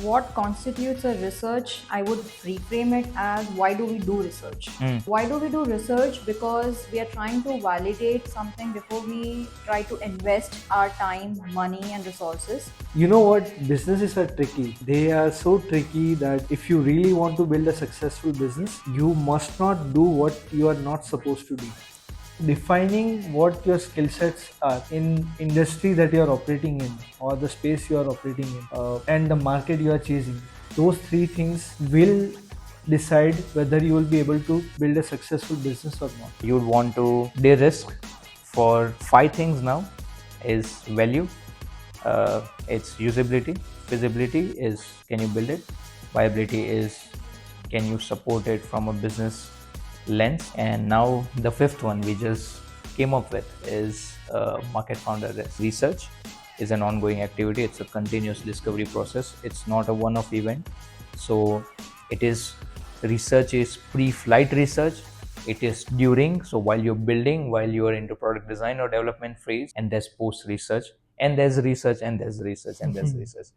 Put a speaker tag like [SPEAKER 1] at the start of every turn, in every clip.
[SPEAKER 1] what constitutes a research, I would reframe it as why do we do research? Why do we do research? Because we are trying to validate something before we try to invest our time, money, and resources.
[SPEAKER 2] You know what? Businesses are tricky. They are so tricky that if you really want to build a successful business, you must not do what you are not supposed to do. Defining what your skill sets are in industry that you are operating in or the space you are operating in and the market you are chasing, those three things will decide whether you will be able to build a successful business or not.
[SPEAKER 3] You would want to de-risk for 5 things now is value, it's usability, feasibility is can you build it, viability is can you support it from a business lens, and now the fifth one we just came up with is market founder risk. Research is an ongoing activity, it's a continuous discovery process, it's not a one-off event. So it is research is pre-flight research, it is during, so while you're building, while you're into product design or development phase, and there's post research, and there's research, and there's research, and there's research.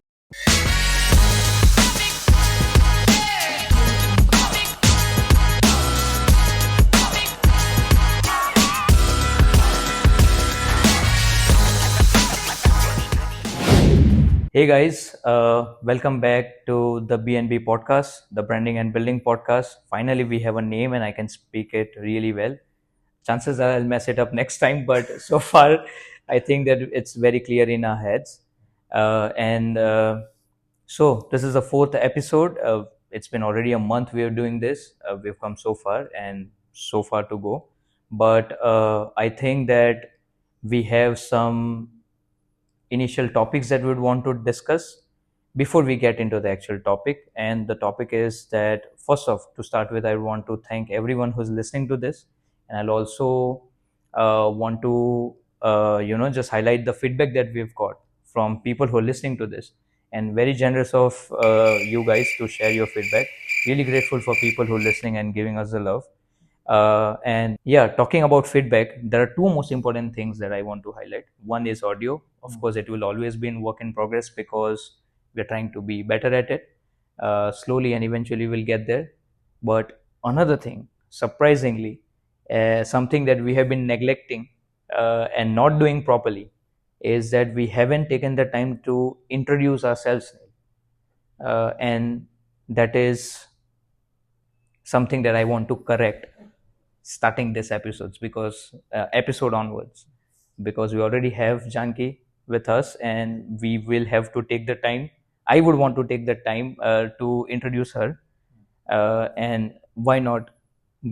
[SPEAKER 3] Hey guys, welcome back to the BNB podcast, the Branding and Building podcast. Finally, we have a name and I can speak it really well. Chances are I'll mess it up next time, but so far I think that it's very clear in our heads. So this is the fourth episode. It's been already a month we are doing this. We've come so far and so far to go. But I think that we have some initial topics that we would want to discuss before we get into the actual topic. And the topic is that, first off, to start with, I want to thank everyone who's listening to this. And I'll also want to, just highlight the feedback that we've got from people who are listening to this. And very generous of you guys to share your feedback. Really grateful for people who are listening and giving us the love. And yeah, talking about feedback, there are two most important things that I want to highlight. One is audio. Of course, it will always be in work in progress because we're trying to be better at it. Slowly and eventually we'll get there. But another thing, surprisingly, something that we have been neglecting and not doing properly is that we haven't taken the time to introduce ourselves. And that is something that I want to correct starting this episode onwards, because we already have Janki with us and we will have to take the time. I would want to take the time to introduce her, and why not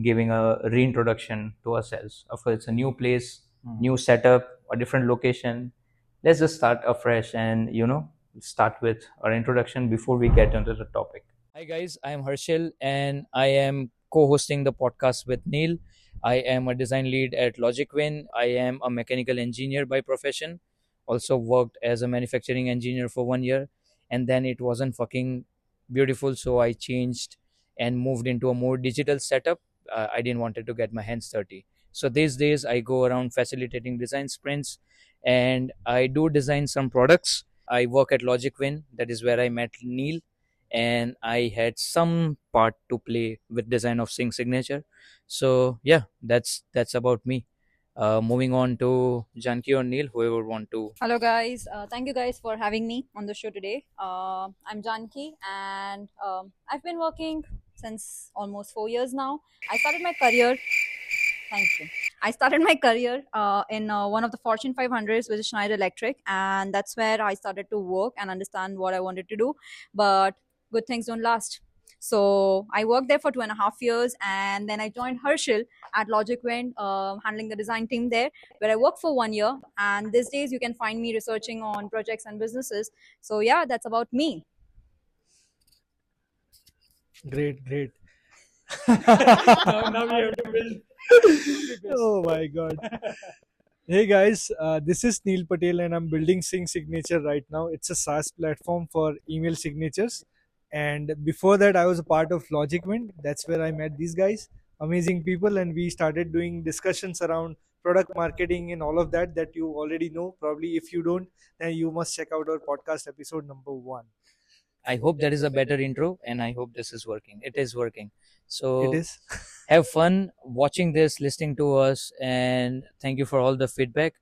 [SPEAKER 3] giving a reintroduction to ourselves. Of course, it's a new place, new setup, a different location. Let's just start afresh and start with our introduction before we get into the topic. Hi guys, I am Harshil and I am co-hosting the podcast with Neel. I am a design lead at LogicWin. I am a mechanical engineer by profession. Also worked as a manufacturing engineer for 1 year, and then it wasn't fucking beautiful, so I changed and moved into a more digital setup. I didn't want to get my hands dirty. So these days I go around facilitating design sprints and I do design some products. I work at LogicWin. That is where I met Neel, and I had some part to play with design of Sync Signature. So yeah, that's about me. Moving on to Janki or Neel, whoever want to.
[SPEAKER 1] Hello, guys. Thank you, guys, for having me on the show today. I'm Janki, and I've been working since almost 4 years now. I started my career. Thank you. I started my career in one of the Fortune 500s, which is Schneider Electric, and that's where I started to work and understand what I wanted to do. But good things don't last. So I worked there for 2.5 years, and then I joined Harshil at LogicWin, handling the design team there, where I worked for 1 year. And these days, you can find me researching on projects and businesses. So yeah, that's about me.
[SPEAKER 2] Great. Now we have to build. Oh my god. Hey guys, this is Neel Patel and I'm building Sync Signature right now. It's a SaaS platform for email signatures. And before that, I was a part of LogicWin. That's where I met these guys, amazing people, and we started doing discussions around product marketing and all of that you already know. Probably if you don't, then you must check out our podcast episode number 1.
[SPEAKER 3] I hope that is a better intro, and I hope this is working. It is working. So
[SPEAKER 2] It is.
[SPEAKER 3] have fun watching this, listening to us, and thank you for all the feedback.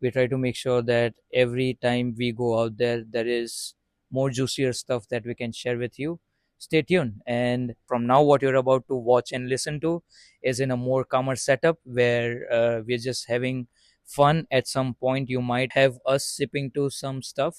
[SPEAKER 3] We try to make sure that every time we go out there, there is more juicier stuff that we can share with you. Stay tuned. And from now, what you're about to watch and listen to is in a more calmer setup where we're just having fun. At some point, you might have us sipping to some stuff,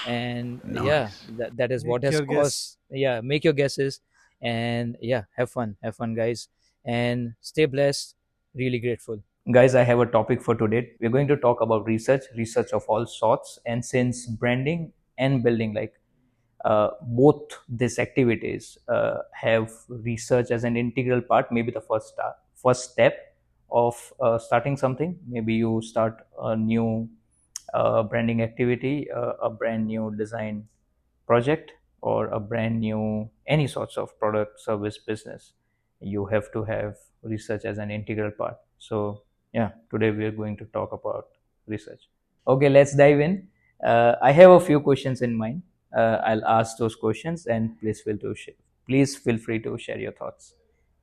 [SPEAKER 3] and yeah,
[SPEAKER 4] Nice.
[SPEAKER 3] that is what
[SPEAKER 2] Make
[SPEAKER 3] has
[SPEAKER 2] your
[SPEAKER 3] caused.
[SPEAKER 2] guess.
[SPEAKER 3] Yeah, make your guesses, and yeah, have fun, guys, and stay blessed. Really grateful, guys. I have a topic for today. We're going to talk about research of all sorts. And since branding and building, like both these activities have research as an integral part, maybe the first step of starting something. Maybe you start a new branding activity, a brand new design project, or a brand new any sorts of product, service, business. You have to have research as an integral part. So yeah, today we are going to talk about research. Okay, let's dive in. I have a few questions in mind. I'll ask those questions, and please feel free to share your thoughts.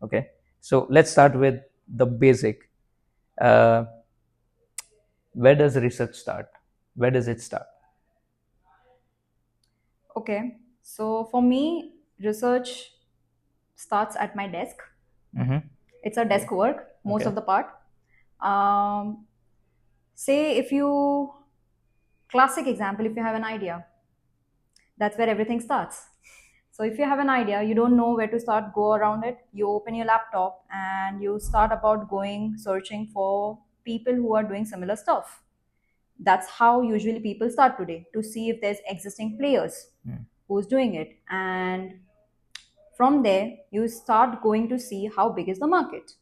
[SPEAKER 3] Okay, so let's start with the basic. uh, where does research start? Where does it start?
[SPEAKER 1] Okay, so for me, research starts at my desk.
[SPEAKER 3] Mm-hmm.
[SPEAKER 1] It's a desk work most
[SPEAKER 3] Okay.
[SPEAKER 1] of the part. Um, Say if you, classic example, if you have an idea, that's where everything starts. So if you have an idea, you don't know where to start, go around it, you open your laptop and you start about going searching for people who are doing similar stuff. That's how usually people start today, to see if there's existing players who's doing it. And from there, you start going to see how big is the market.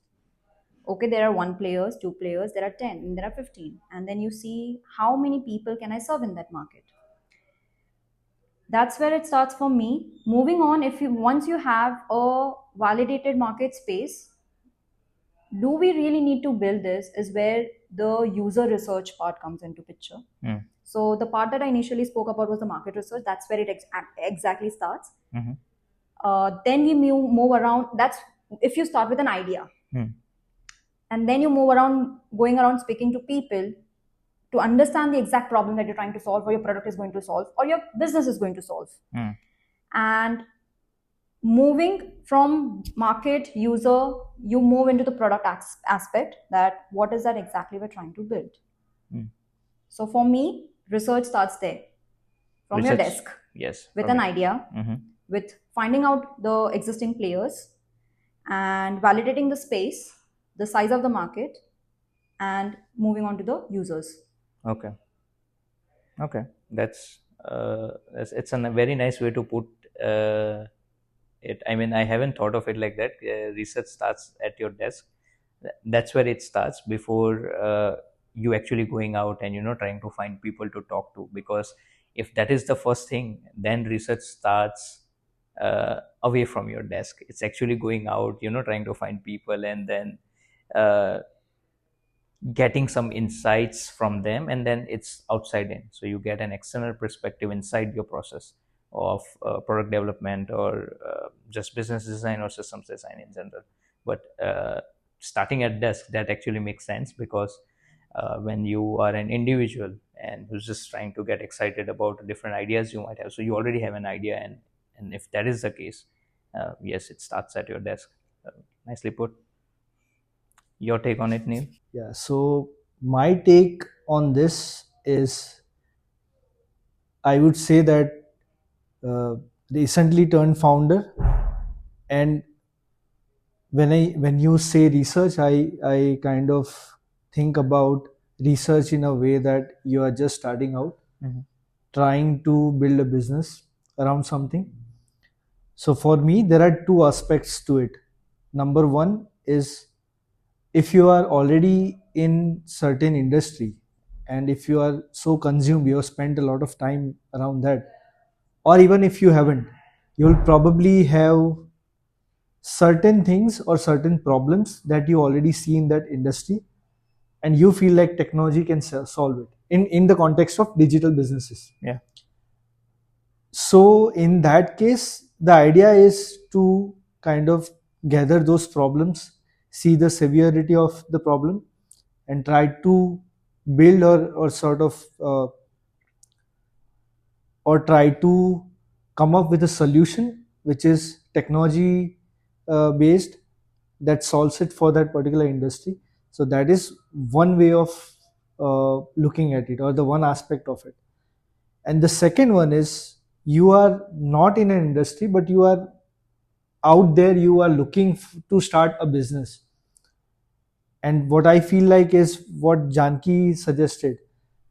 [SPEAKER 1] Okay, there are one players, two players, there are 10, and there are 15. And then you see how many people can I serve in that market. That's where it starts for me. Moving on, if you once you have a validated market space, do we really need to build this is where the user research part comes into picture.
[SPEAKER 3] Mm.
[SPEAKER 1] So the part that I initially spoke about was the market research. That's where it exactly starts.
[SPEAKER 3] Mhm.
[SPEAKER 1] Then we move around. That's if you start with an idea,
[SPEAKER 3] Mm.
[SPEAKER 1] and then you move around, going around speaking to people to understand the exact problem that you're trying to solve, or your product is going to solve, or your business is going to solve.
[SPEAKER 3] Mm.
[SPEAKER 1] And moving from market user, you move into the product aspect, that what is that exactly we're trying to build.
[SPEAKER 3] Mm.
[SPEAKER 1] So for me, research starts there, from your
[SPEAKER 3] Research,
[SPEAKER 1] desk,
[SPEAKER 3] yes,
[SPEAKER 1] with
[SPEAKER 3] from
[SPEAKER 1] an
[SPEAKER 3] it.
[SPEAKER 1] idea,
[SPEAKER 3] Mm-hmm.
[SPEAKER 1] with finding out the existing players and validating the space, the size of the market, and moving on to the users.
[SPEAKER 3] Okay. Okay, it's a very nice way to put it. I mean, I haven't thought of it like that. Research starts at your desk. That's where it starts before you actually going out and trying to find people to talk to. Because if that is the first thing, then research starts away from your desk. It's actually going out, trying to find people, and then uh, getting some insights from them, and then it's outside in, so you get an external perspective inside your process of product development, or just business design or systems design in general. But starting at desk, that actually makes sense, because when you are an individual and who's just trying to get excited about different ideas you might have, so you already have an idea, and if that is the case, yes, it starts at your desk. Nicely put. Your take on it, Neil?
[SPEAKER 2] Yeah. So my take on this is, I would say that uh, recently turned founder, and when you say research, I kind of think about research in a way that you are just starting out,
[SPEAKER 3] Mm-hmm.
[SPEAKER 2] trying to build a business around something. So for me, there are two aspects to it. Number one is, if you are already in certain industry, and if you are so consumed, you have spent a lot of time around that, or even if you haven't, you'll probably have certain things or certain problems that you already see in that industry, and you feel like technology can solve it in the context of digital businesses.
[SPEAKER 3] Yeah.
[SPEAKER 2] So in that case, the idea is to kind of gather those problems, see the severity of the problem, and try to build or sort of or try to come up with a solution which is technology based, that solves it for that particular industry. So that is one way of looking at it, or the one aspect of it. And the second one is, you are not in an industry, but you are out there, you are looking to start a business. And what I feel like is what Janki suggested,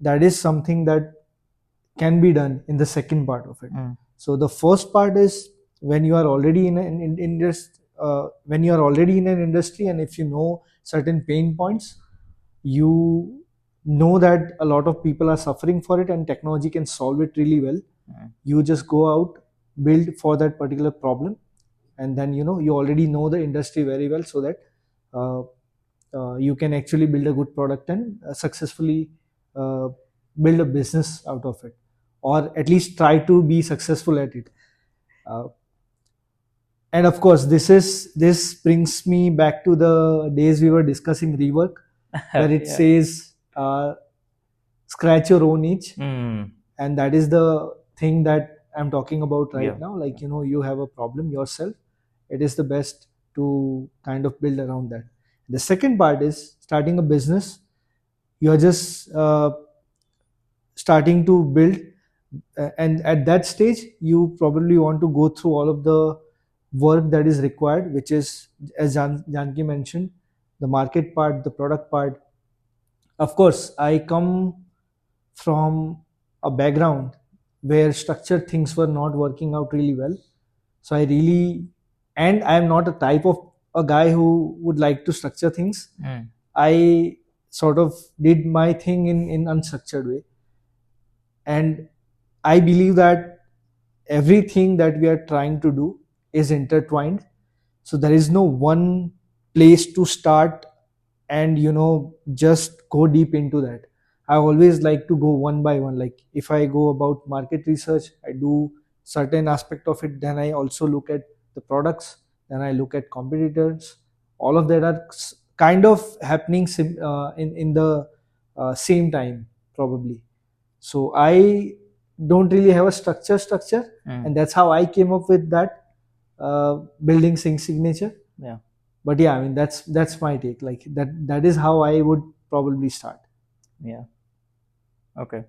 [SPEAKER 2] that is something that can be done in the second part of it. So the first part is when you are already in an industry, when you are already in an industry, and if you know certain pain points, you know that a lot of people are suffering for it and technology can solve it really well. You just go out, build for that particular problem, and then you already know the industry very well, so that uh, you can actually build a good product and successfully uh, build a business out of it, or at least try to be successful at it. uh, and of course, this brings me back to the days we were discussing rework, where it
[SPEAKER 3] Yeah.
[SPEAKER 2] says scratch your own itch. And that is the thing that I'm talking about right
[SPEAKER 3] Yeah.
[SPEAKER 2] now. Like, you have a problem yourself, it is the best to kind of build around that. The second part is starting a business. You're just starting to build, and at that stage you probably want to go through all of the work that is required, which is, as Janki mentioned, the market part, the product part. Of course, I come from a background where structured things were not working out really well. So I really, and I am not a type of a guy who would like to structure things. I sort of did my thing in unstructured way. And I believe that everything that we are trying to do is intertwined. So there is no one place to start and just go deep into that. I always like to go one by one. Like, if I go about market research, I do certain aspect of it, then I also look at the products, then I look at competitors. All of that are kind of happening in the same time, probably. So I don't really have a structure, and that's how I came up with that building sync signature.
[SPEAKER 3] Yeah.
[SPEAKER 2] But yeah, I mean, that's my take. Like, that is how I would probably start.
[SPEAKER 3] Yeah. Okay.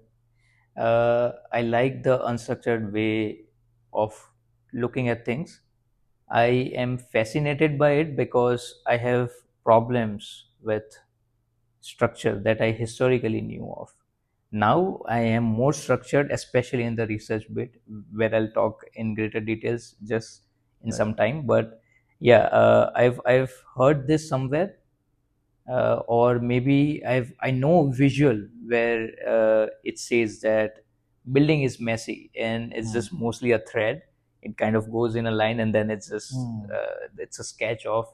[SPEAKER 3] I like the unstructured way of looking at things. I am fascinated by it because I have problems with structure that I historically knew of. Now I am more structured, especially in the research bit, where I'll talk in greater details just in
[SPEAKER 2] Right.
[SPEAKER 3] some time. But yeah, I've heard this somewhere, or maybe I know visual where it says that building is messy and it's just mostly a thread. It kind of goes in a line and then it's just it's a sketch of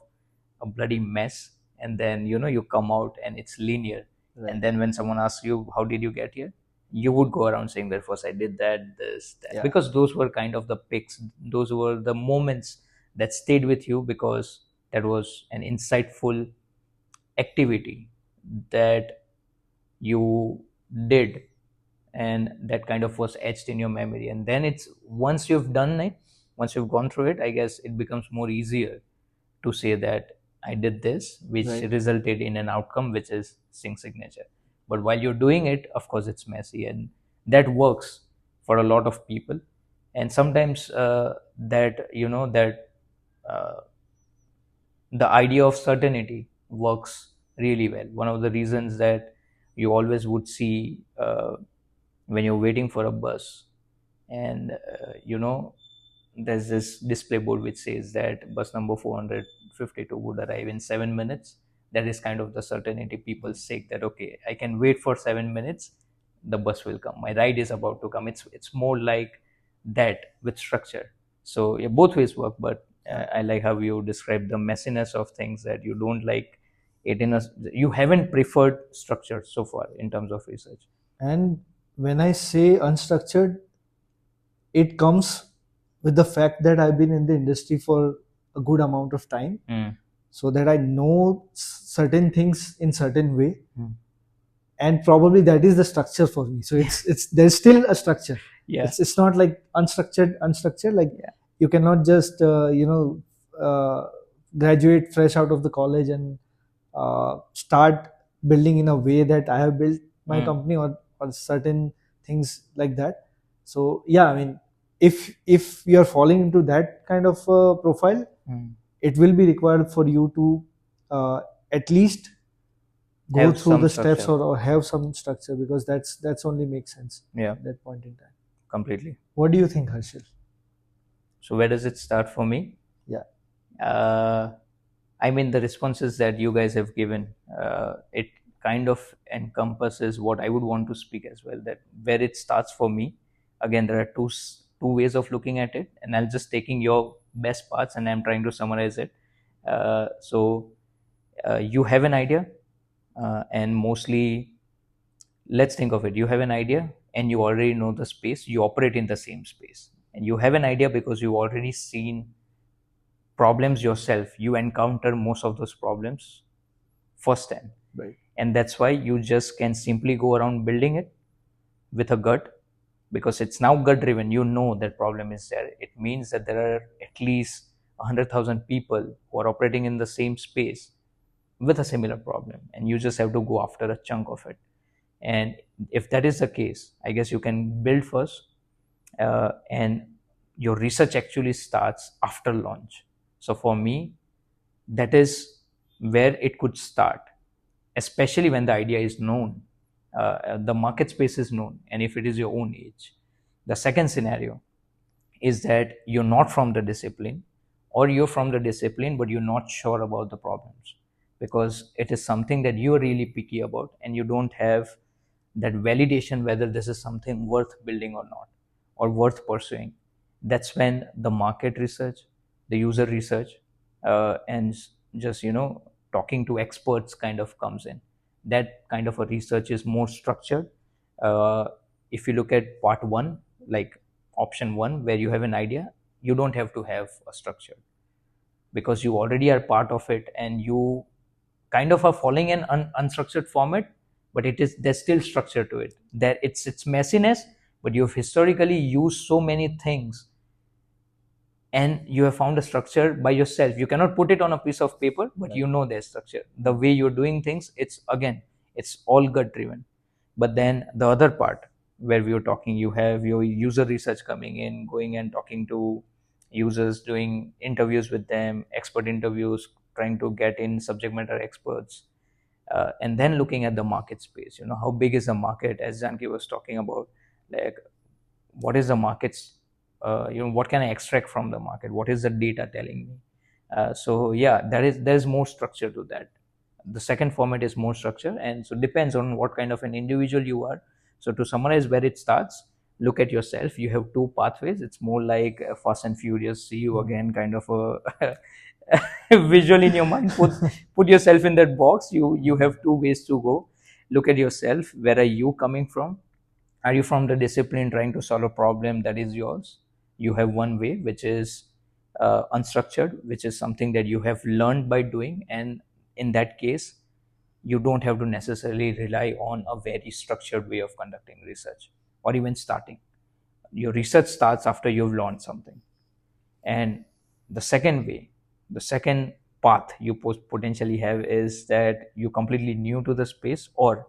[SPEAKER 3] a bloody mess, and then you come out and it's linear.
[SPEAKER 2] Right.
[SPEAKER 3] And then when someone asks you how did you get here, you would go around saying that first I did that, this, that,
[SPEAKER 2] Yeah.
[SPEAKER 3] because those were kind of the picks, those were the moments that stayed with you because that was an insightful activity that you did, and that kind of was etched in your memory. And then it's once you've done it, once you've gone through it, I guess it becomes more easier to say that I did this, which
[SPEAKER 2] Right.
[SPEAKER 3] resulted in an outcome which is sync signature. But while you're doing it, of course it's messy, and that works for a lot of people. And sometimes that uh, the idea of certainty works really well. One of the reasons that you always would see when you're waiting for a bus, and there's this display board which says that bus number 452 would arrive in 7 minutes. That is kind of the certainty people say that okay, I can wait for 7 minutes, the bus will come, my ride is about to come. It's more like that with structure. So yeah, both ways work, but I like how you describe the messiness of things, that you don't like it in a, you haven't preferred structure so far in terms of research.
[SPEAKER 2] And when I say unstructured, it comes with the fact that I've been in the industry for a good amount of time, so that I know certain things in certain way, and probably that is the structure for me. So it's there's still a structure.
[SPEAKER 3] Yeah.
[SPEAKER 2] It's not like unstructured. Like, you cannot just graduate fresh out of the college and start building in a way that I have built my company, or certain things like that. So yeah, I mean, if you're falling into that kind of profile, it will be required for you to at least go
[SPEAKER 3] Have
[SPEAKER 2] through
[SPEAKER 3] some
[SPEAKER 2] the steps,
[SPEAKER 3] structure.
[SPEAKER 2] or have some structure, because that's only makes sense
[SPEAKER 3] Yeah,
[SPEAKER 2] at that point in time.
[SPEAKER 3] completely.
[SPEAKER 2] What do you think, Harshil?
[SPEAKER 3] So where does it start for me?
[SPEAKER 2] Yeah.
[SPEAKER 3] I mean, the responses that you guys have given, it kind of encompasses what I would want to speak as well. That where it starts for me. Again, there are two ways of looking at it, and I'm just taking your best parts and I'm trying to summarize it. So you have an idea, and mostly, let's think of it. You have an idea, and you already know the space. You operate in the same space, and you have an idea because you've already seen problems yourself. You encounter most of those problems firsthand,
[SPEAKER 2] Right.
[SPEAKER 3] and that's why you just can simply go around building it with a gut, because it's now gut driven. You know that problem is there. It means that there are at least 100,000 people who are operating in the same space with a similar problem, and you just have to go after a chunk of it. And if that is the case, I guess you can build first, and your research actually starts after launch. So for me, that is where it could start, especially when the idea is known, the market space is known, and if it is your own age. The second scenario is that you're not from the discipline, or you're from the discipline but you're not sure about the problems, because it is something that you're really picky about and you don't have that validation whether this is something worth building or not, or worth pursuing. That's when the market research, the user research, and just talking to experts kind of comes in. That kind of a research is more structured. uh, if you look at part one, like option one, where you have an idea, you don't have to have a structure, because you already are part of it and you kind of are following an unstructured format, but there's still structure to it. That it's messiness, but you've historically used so many things and you have found a structure by yourself. You cannot put it on a piece of paper, but you know there's structure. The way you're doing things, it's all gut driven. But then the other part, where we were talking, you have your user research coming in, going and talking to users, doing interviews with them, expert interviews, trying to get in subject matter experts, and then looking at the market space. How big is the market, as Janki was talking about. Like, what is the market's, what can I extract from the market, what is the data telling me. So yeah, there's more structure to that. The second format is more structure, and so depends on what kind of an individual you are. So to summarize where it starts, look at yourself. You have two pathways. It's more like a Fast and Furious, see you again kind of a visual in your mind. Put yourself in that box. You have two ways to go. Look at yourself. Where are you coming from? Are you from the discipline trying to solve a problem that is yours? You have one way, which is unstructured, which is something that you have learned by doing. And in that case, you don't have to necessarily rely on a very structured way of conducting research or even starting. Your research starts after you've learned something. And the second way, the second path you potentially have is that you're completely new to the space, or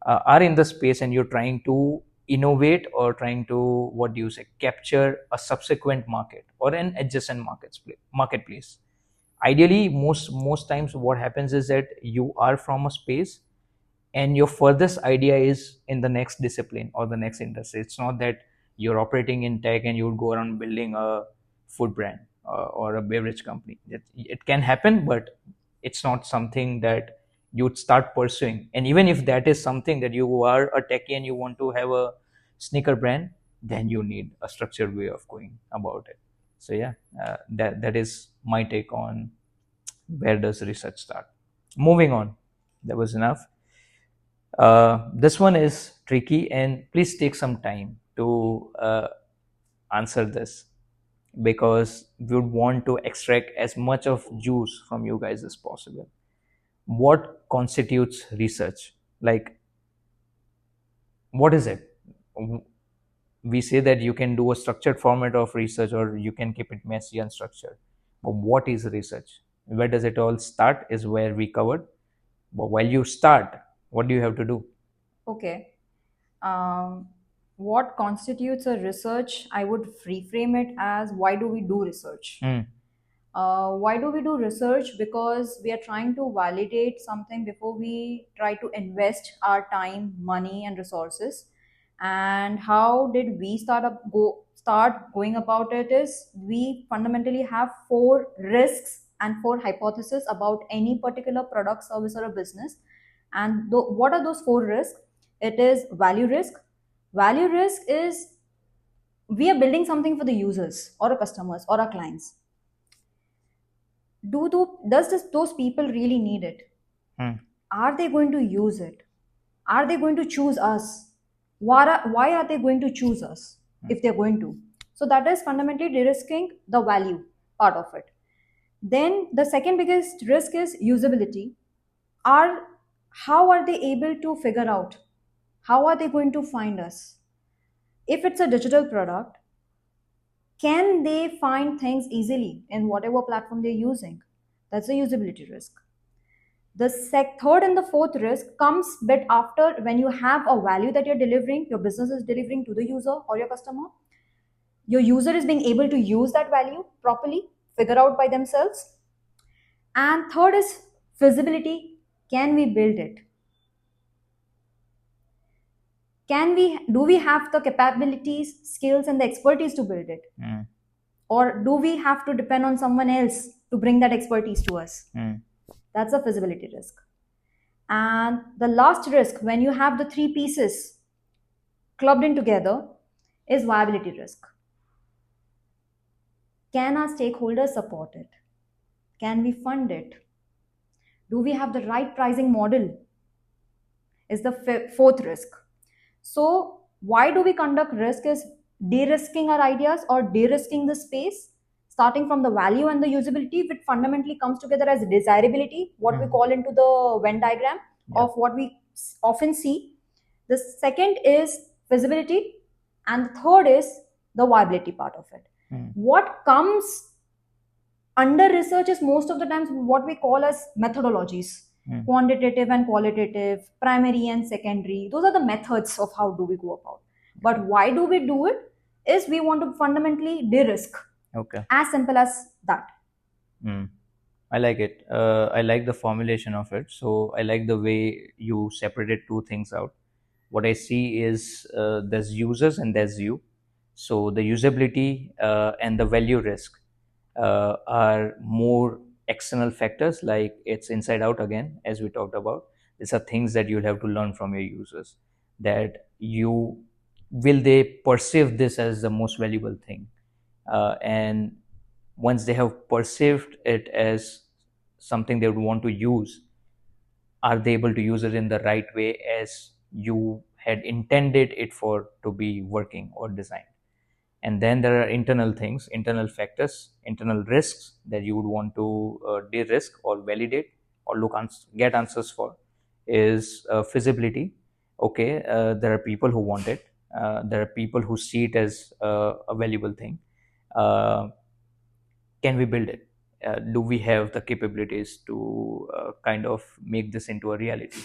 [SPEAKER 3] are in the space and you're trying to innovate, or trying to, what do you say, capture a subsequent market or an adjacent marketplace. Ideally, most times what happens is that you are from a space and your furthest idea is in the next discipline or the next industry. It's not that you're operating in tech and you would go around building a food brand, or a beverage company. It can happen, but it's not something that you'd start pursuing. And even if that is something that you are a techie and you want to have a sneaker brand, then you need a structured way of going about it. So yeah, that is my take on where does research start. Moving on, that was enough. This one is tricky, and please take some time to answer this, because we would want to extract as much of juice from you guys as possible. What constitutes research? Like, what is it? We say that you can do a structured format of research, or you can keep it messy, unstructured. But what is research? Where does it all start is where we covered. But while you start, what do you have to do?
[SPEAKER 1] Okay. Um, what constitutes a research? I would reframe it as, why do we do research?
[SPEAKER 3] Hmm.
[SPEAKER 1] Why do we do research? Because we are trying to validate something before we try to invest our time, money, and resources. And how did we start going about it? Is we fundamentally have four risks and four hypotheses about any particular product, service, or a business. And what are those four risks? It is value risk. Value risk is, we are building something for the users or our customers or our clients. Those people really need it?
[SPEAKER 3] Hmm.
[SPEAKER 1] Are they going to use it? Are they going to choose us? Why are they going to choose us if they're going to? So that is fundamentally de-risking the value part of it. Then the second biggest risk is usability. Are How are they able to figure out? How are they going to find us? If it's a digital product, can they find things easily in whatever platform they're using? That's a usability risk. The third and the fourth risk comes bit after, when you have a value that you're delivering, your business is delivering to the user or your customer. Your user is being able to use that value properly, figure out by themselves. And third is feasibility. Can we build it? Do we have the capabilities, skills, and the expertise to build it?
[SPEAKER 3] Hmm.
[SPEAKER 1] Or do we have to depend on someone else to bring that expertise to us?
[SPEAKER 3] Hmm.
[SPEAKER 1] That's a feasibility risk. And the last risk, when you have the three pieces clubbed in together, is viability risk. Can our stakeholders support it? Can we fund it? Do we have the right pricing model? Is the fourth risk. So, why do we conduct risk? Is de-risking our ideas or de-risking the space, starting from the value and the usability, which fundamentally comes together as desirability, what we call into the Venn diagram of what we often see. The second is feasibility, and the third is the viability part of it. What comes under research is most of the times what we call as methodologies, quantitative and qualitative, primary and secondary. Those are the methods of how do we go about. But why do we do it? Is we want to fundamentally de-risk.
[SPEAKER 3] Okay.
[SPEAKER 1] As simple as that.
[SPEAKER 3] I like it. I like the formulation of it. So I like the way you separated two things out. What I see is there's users and there's you. So the usability and the value risk are more external factors, like it's inside out again, as we talked about. These are things that you'll have to learn from your users. That you will they perceive this as the most valuable thing, and once they have perceived it as something they would want to use, are they able to use it in the right way as you had intended it for to be working or designed? And then there are internal things, internal factors, internal risks that you would want to de-risk or validate or get answers for. Is feasibility. Okay, there are people who want it, there are people who see it as a valuable thing. Can we build it? Do we have the capabilities to kind of make this into a reality?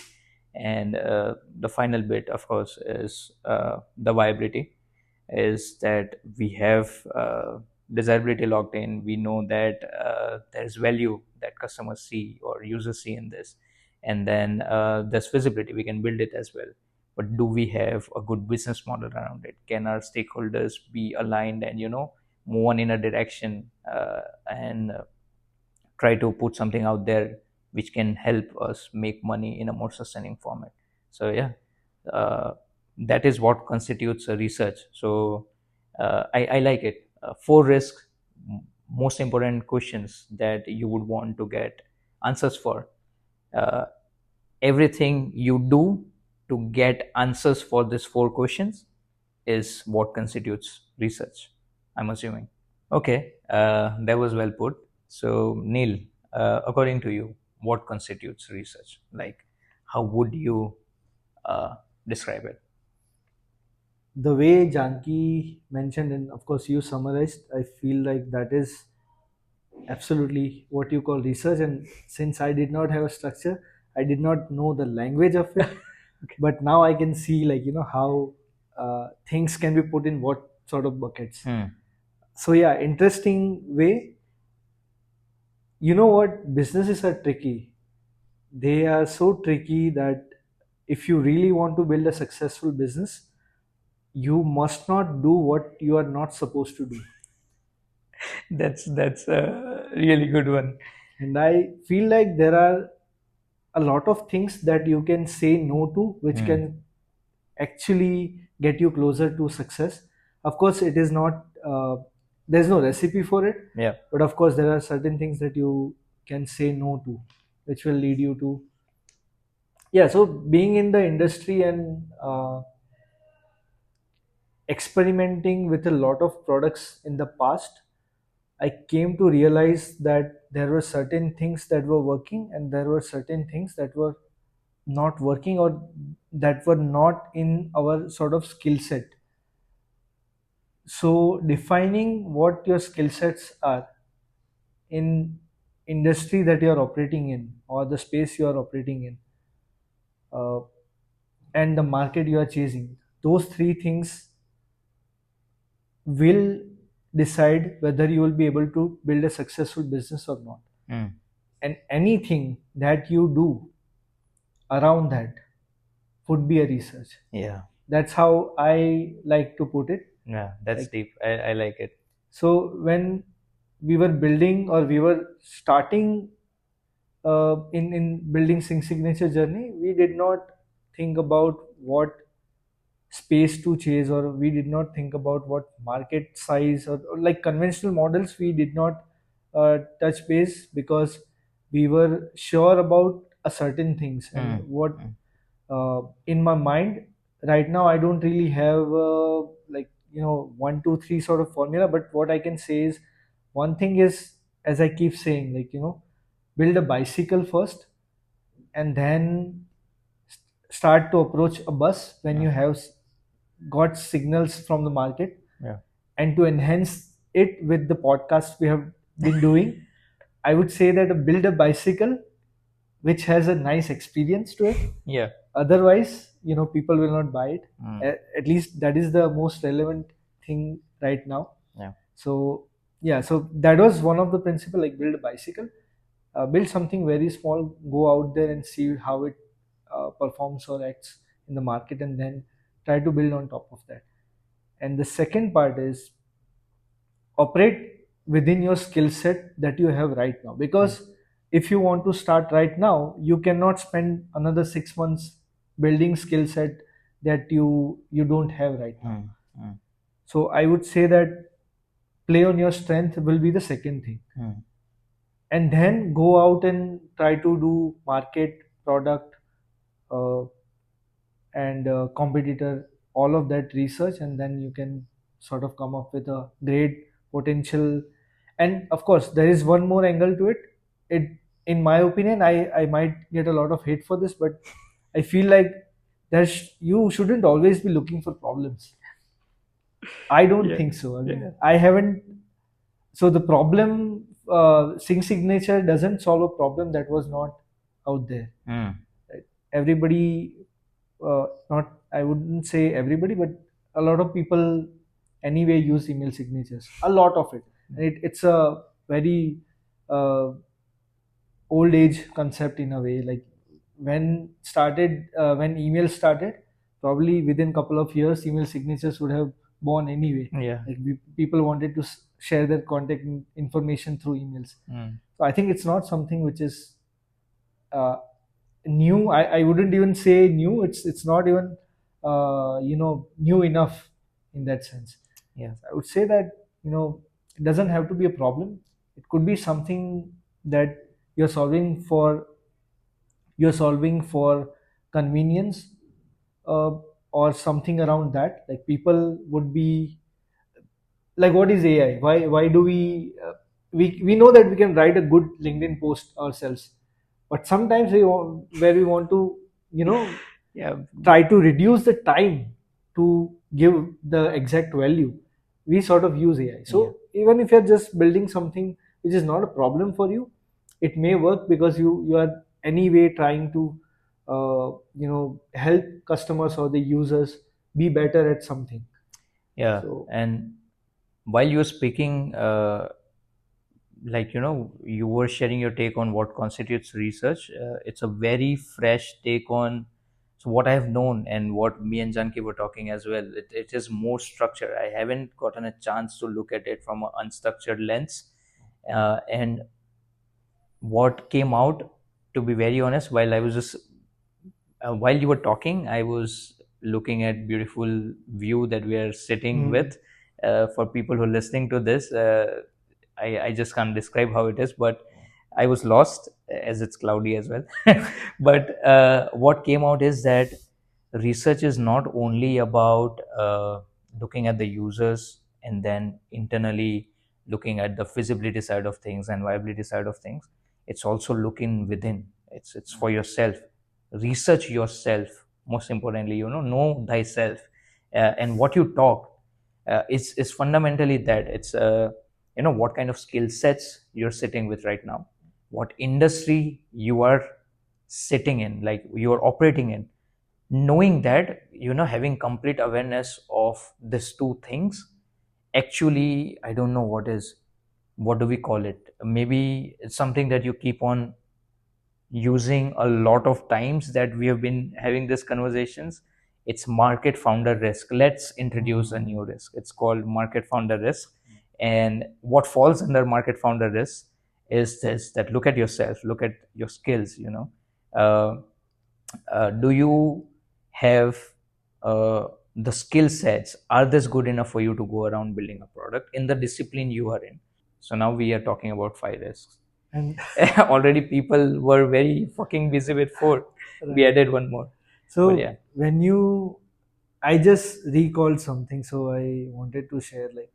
[SPEAKER 3] And the final bit, of course, is the viability. Is that we have desirability locked in. We know that there's value that customers see or users see in this, and then there's feasibility. We can build it as well. But do we have a good business model around it? Can our stakeholders be aligned and move on in a direction and try to put something out there which can help us make money in a more sustaining format? So yeah, that is what constitutes a research. So I like it. Four risks, most important questions that you would want to get answers for. uh, Everything you do to get answers for these four questions is what constitutes research. I'm assuming. Okay, that was well put. So, Neil, according to you, what constitutes research? Like, how would you uh, describe it?
[SPEAKER 2] The way Janki mentioned, and of course you summarized, I feel like that is absolutely what you call research. And since I did not have a structure, I did not know the language of it, but now I can see, like, how things can be put in what sort of buckets.
[SPEAKER 3] Hmm.
[SPEAKER 2] So yeah, interesting way. You know what, businesses are tricky. They are so tricky that if you really want to build a successful business, you must not do what you are not supposed to do.
[SPEAKER 3] That's a really good one.
[SPEAKER 2] And I feel like there are a lot of things that you can say no to, which
[SPEAKER 3] Hmm.
[SPEAKER 2] can actually get you closer to success. Of course, it is not, there's no recipe for it,
[SPEAKER 3] Yeah.
[SPEAKER 2] but of course, there are certain things that you can say no to, which will lead you to. Yeah, so being in the industry and experimenting with a lot of products in the past, I came to realize that there were certain things that were working and there were certain things that were not working, or that were not in our sort of skill set. So defining what your skill sets are in industry that you are operating in, or the space you are operating in, uh, and the market you are chasing, those three things will decide whether you will be able to build a successful business or not.
[SPEAKER 3] Hmm.
[SPEAKER 2] And anything that you do around that would be a research.
[SPEAKER 3] Yeah.
[SPEAKER 2] That's how I like to put it.
[SPEAKER 3] Yeah, that's
[SPEAKER 2] Like,
[SPEAKER 3] deep. I like it.
[SPEAKER 2] so when we were building, or we were starting in building Sync Signature journey, we did not think about what space to chase, or we did not think about what market size, or like conventional models we did not touch base, because we were sure about a certain things. And
[SPEAKER 3] Hmm.
[SPEAKER 2] what,
[SPEAKER 3] Hmm.
[SPEAKER 2] in my mind right now, I don't really have like, 1 2 3 sort of formula, but what I can say is, one thing is, as I keep saying, like, build a bicycle first, and then start to approach a bus when you have got signals from the market.
[SPEAKER 3] Yeah.
[SPEAKER 2] And to enhance it with the podcast we have been doing, I would say that build a bicycle which has a nice experience to it.
[SPEAKER 3] Yeah.
[SPEAKER 2] Otherwise, people will not buy it.
[SPEAKER 3] Hmm.
[SPEAKER 2] At least that is the most relevant thing right now.
[SPEAKER 3] Yeah.
[SPEAKER 2] So yeah, so that was one of the principle, like build a bicycle, build something very small, go out there and see how it performs or acts in the market, and then try to build on top of that. And the second part is, operate within your skill set that you have right now, because if you want to start right now, you cannot spend another 6 months building skill set that you don't have right now.
[SPEAKER 3] Hmm. Hmm.
[SPEAKER 2] So I would say that play on your strength will be the second thing,
[SPEAKER 3] Hmm.
[SPEAKER 2] and then go out and try to do market, product, uh, and competitor, all of that research, and then you can sort of come up with a great potential. And of course, there is one more angle to it. It, in my opinion, I might get a lot of hate for this, but I feel like you shouldn't always be looking for problems. I don't
[SPEAKER 3] Yeah.
[SPEAKER 2] think so. I mean,
[SPEAKER 3] Yeah.
[SPEAKER 2] I haven't. So the problem, Sync Signature doesn't solve a problem that was not out there.
[SPEAKER 3] Hmm.
[SPEAKER 2] Right? Everybody, not, I wouldn't say everybody, but a lot of people anyway use email signatures. A lot of it, and it's a very uh, old age concept in a way. Like, when email started, probably within couple of years, email signatures would have born anyway.
[SPEAKER 3] Yeah.
[SPEAKER 2] Like, people wanted to share their contact information through emails.
[SPEAKER 3] Hmm.
[SPEAKER 2] So I think it's not something which is uh, new. I wouldn't even say new. It's not even new enough in that sense.
[SPEAKER 3] Yeah.
[SPEAKER 2] I would say that, it doesn't have to be a problem. It could be something that you're solving for you're solving for convenience, uh, or something around that. Like, people would be like what is AI? Why do we know that we can write a good LinkedIn post ourselves, but sometimes we want to, you know,
[SPEAKER 3] Yeah,
[SPEAKER 2] try to reduce the time to give the exact value. We sort of use AI. So even if you're just building something which is not a problem for you, it may work because you are anyway trying to help customers or the users be better at something.
[SPEAKER 3] yeah.
[SPEAKER 2] So
[SPEAKER 3] And while you're speaking, like, you were sharing your take on what constitutes research. It's a very fresh take on, so what I have known and what me and Janki were talking as well. It is more structured. I haven't gotten a chance to look at it from an unstructured lens. And what came out, to be very honest, while you were talking, I was looking at beautiful view that we are sitting with. For people who are listening to this, I just can't describe how it is, but I was lost as it's cloudy as well. But what came out is that research is not only about looking at the users and then internally looking at the feasibility side of things and viability side of things. It's also looking within. It's for yourself. Research yourself. Most importantly, know thyself. And what you talk is fundamentally that. It's what kind of skill sets you're sitting with right now, what industry you are sitting in, like you are operating in. Knowing that, having complete awareness of these two things, actually, I don't know what do we call it. Maybe it's something that you keep on using a lot of times that we have been having these conversations. It's market founder risk. Let's introduce a new risk. It's called market founder risk. And what falls under market founder risk is this: that look at yourself, look at your skills. uh, do you have the skill sets? Are this good enough for you to go around building a product in the discipline you are in? So now we are talking about 5 risks.
[SPEAKER 2] and
[SPEAKER 3] Already people were very fucking busy with 4. We
[SPEAKER 2] right.
[SPEAKER 3] added one more.
[SPEAKER 2] So
[SPEAKER 3] But yeah.
[SPEAKER 2] when I just recalled something, so I wanted to share, like,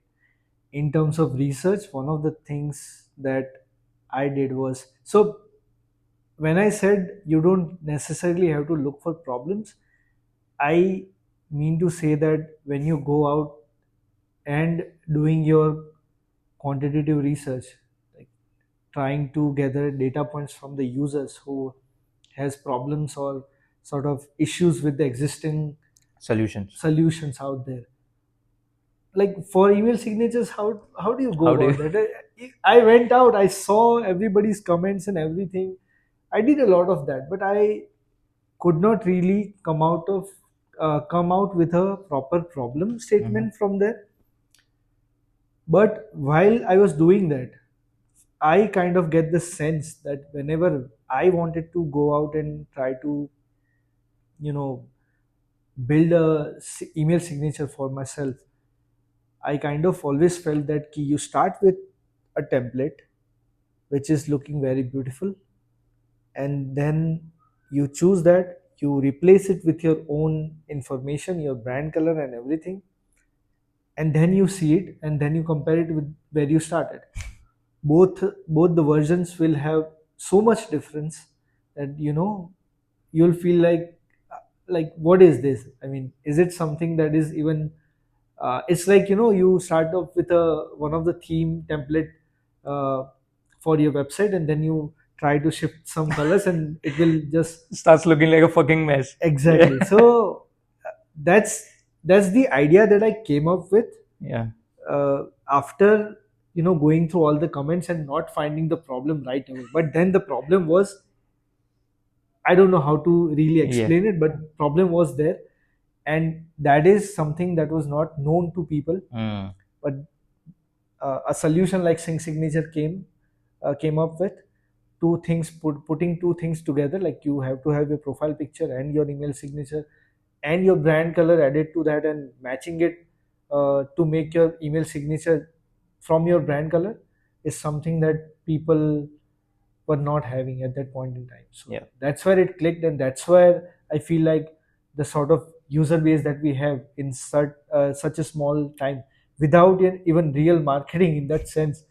[SPEAKER 2] in terms of research, one of the things that I did was, so when I said you don't necessarily have to look for problems, I mean to say that when you go out and doing your quantitative research, like trying to gather data points from the users who has problems or sort of issues with the existing solutions out there, like for email signatures, how do you go
[SPEAKER 3] How do
[SPEAKER 2] about that? I went out, I saw everybody's comments and everything. I did a lot of that, but I could not really come out with a proper problem statement from there. But while I was doing that, I kind of get the sense that whenever I wanted to go out and try to, you know, build a email signature for myself, I kind of always felt that you start with a template which is looking very beautiful, and then you choose that, you replace it with your own information, your brand color and everything, and then you see it and then you compare it with where you started. Both the versions will have so much difference that you'll feel like what is this? I mean, is it something that is even it's like, you start off with a one of the theme template uh, for your website, and then you try to shift some colors and it will just
[SPEAKER 3] starts looking like a fucking mess.
[SPEAKER 2] exactly.
[SPEAKER 3] Yeah.
[SPEAKER 2] So that's that's the idea that I came up with
[SPEAKER 3] Yeah.
[SPEAKER 2] after going through all the comments and not finding the problem right away. But then the problem was, I don't know how to really explain it, but problem was there, and that is something that was not known to people. But a solution like sync signature came up with putting two things together, like you have to have your profile picture and your email signature and your brand color added to that, and matching it to make your email signature from your brand color is something that people were not having at that point in time. So
[SPEAKER 3] Yeah.
[SPEAKER 2] that's where it clicked, and that's where I feel like the sort of user base that we have in such a small time, without even real marketing in that sense.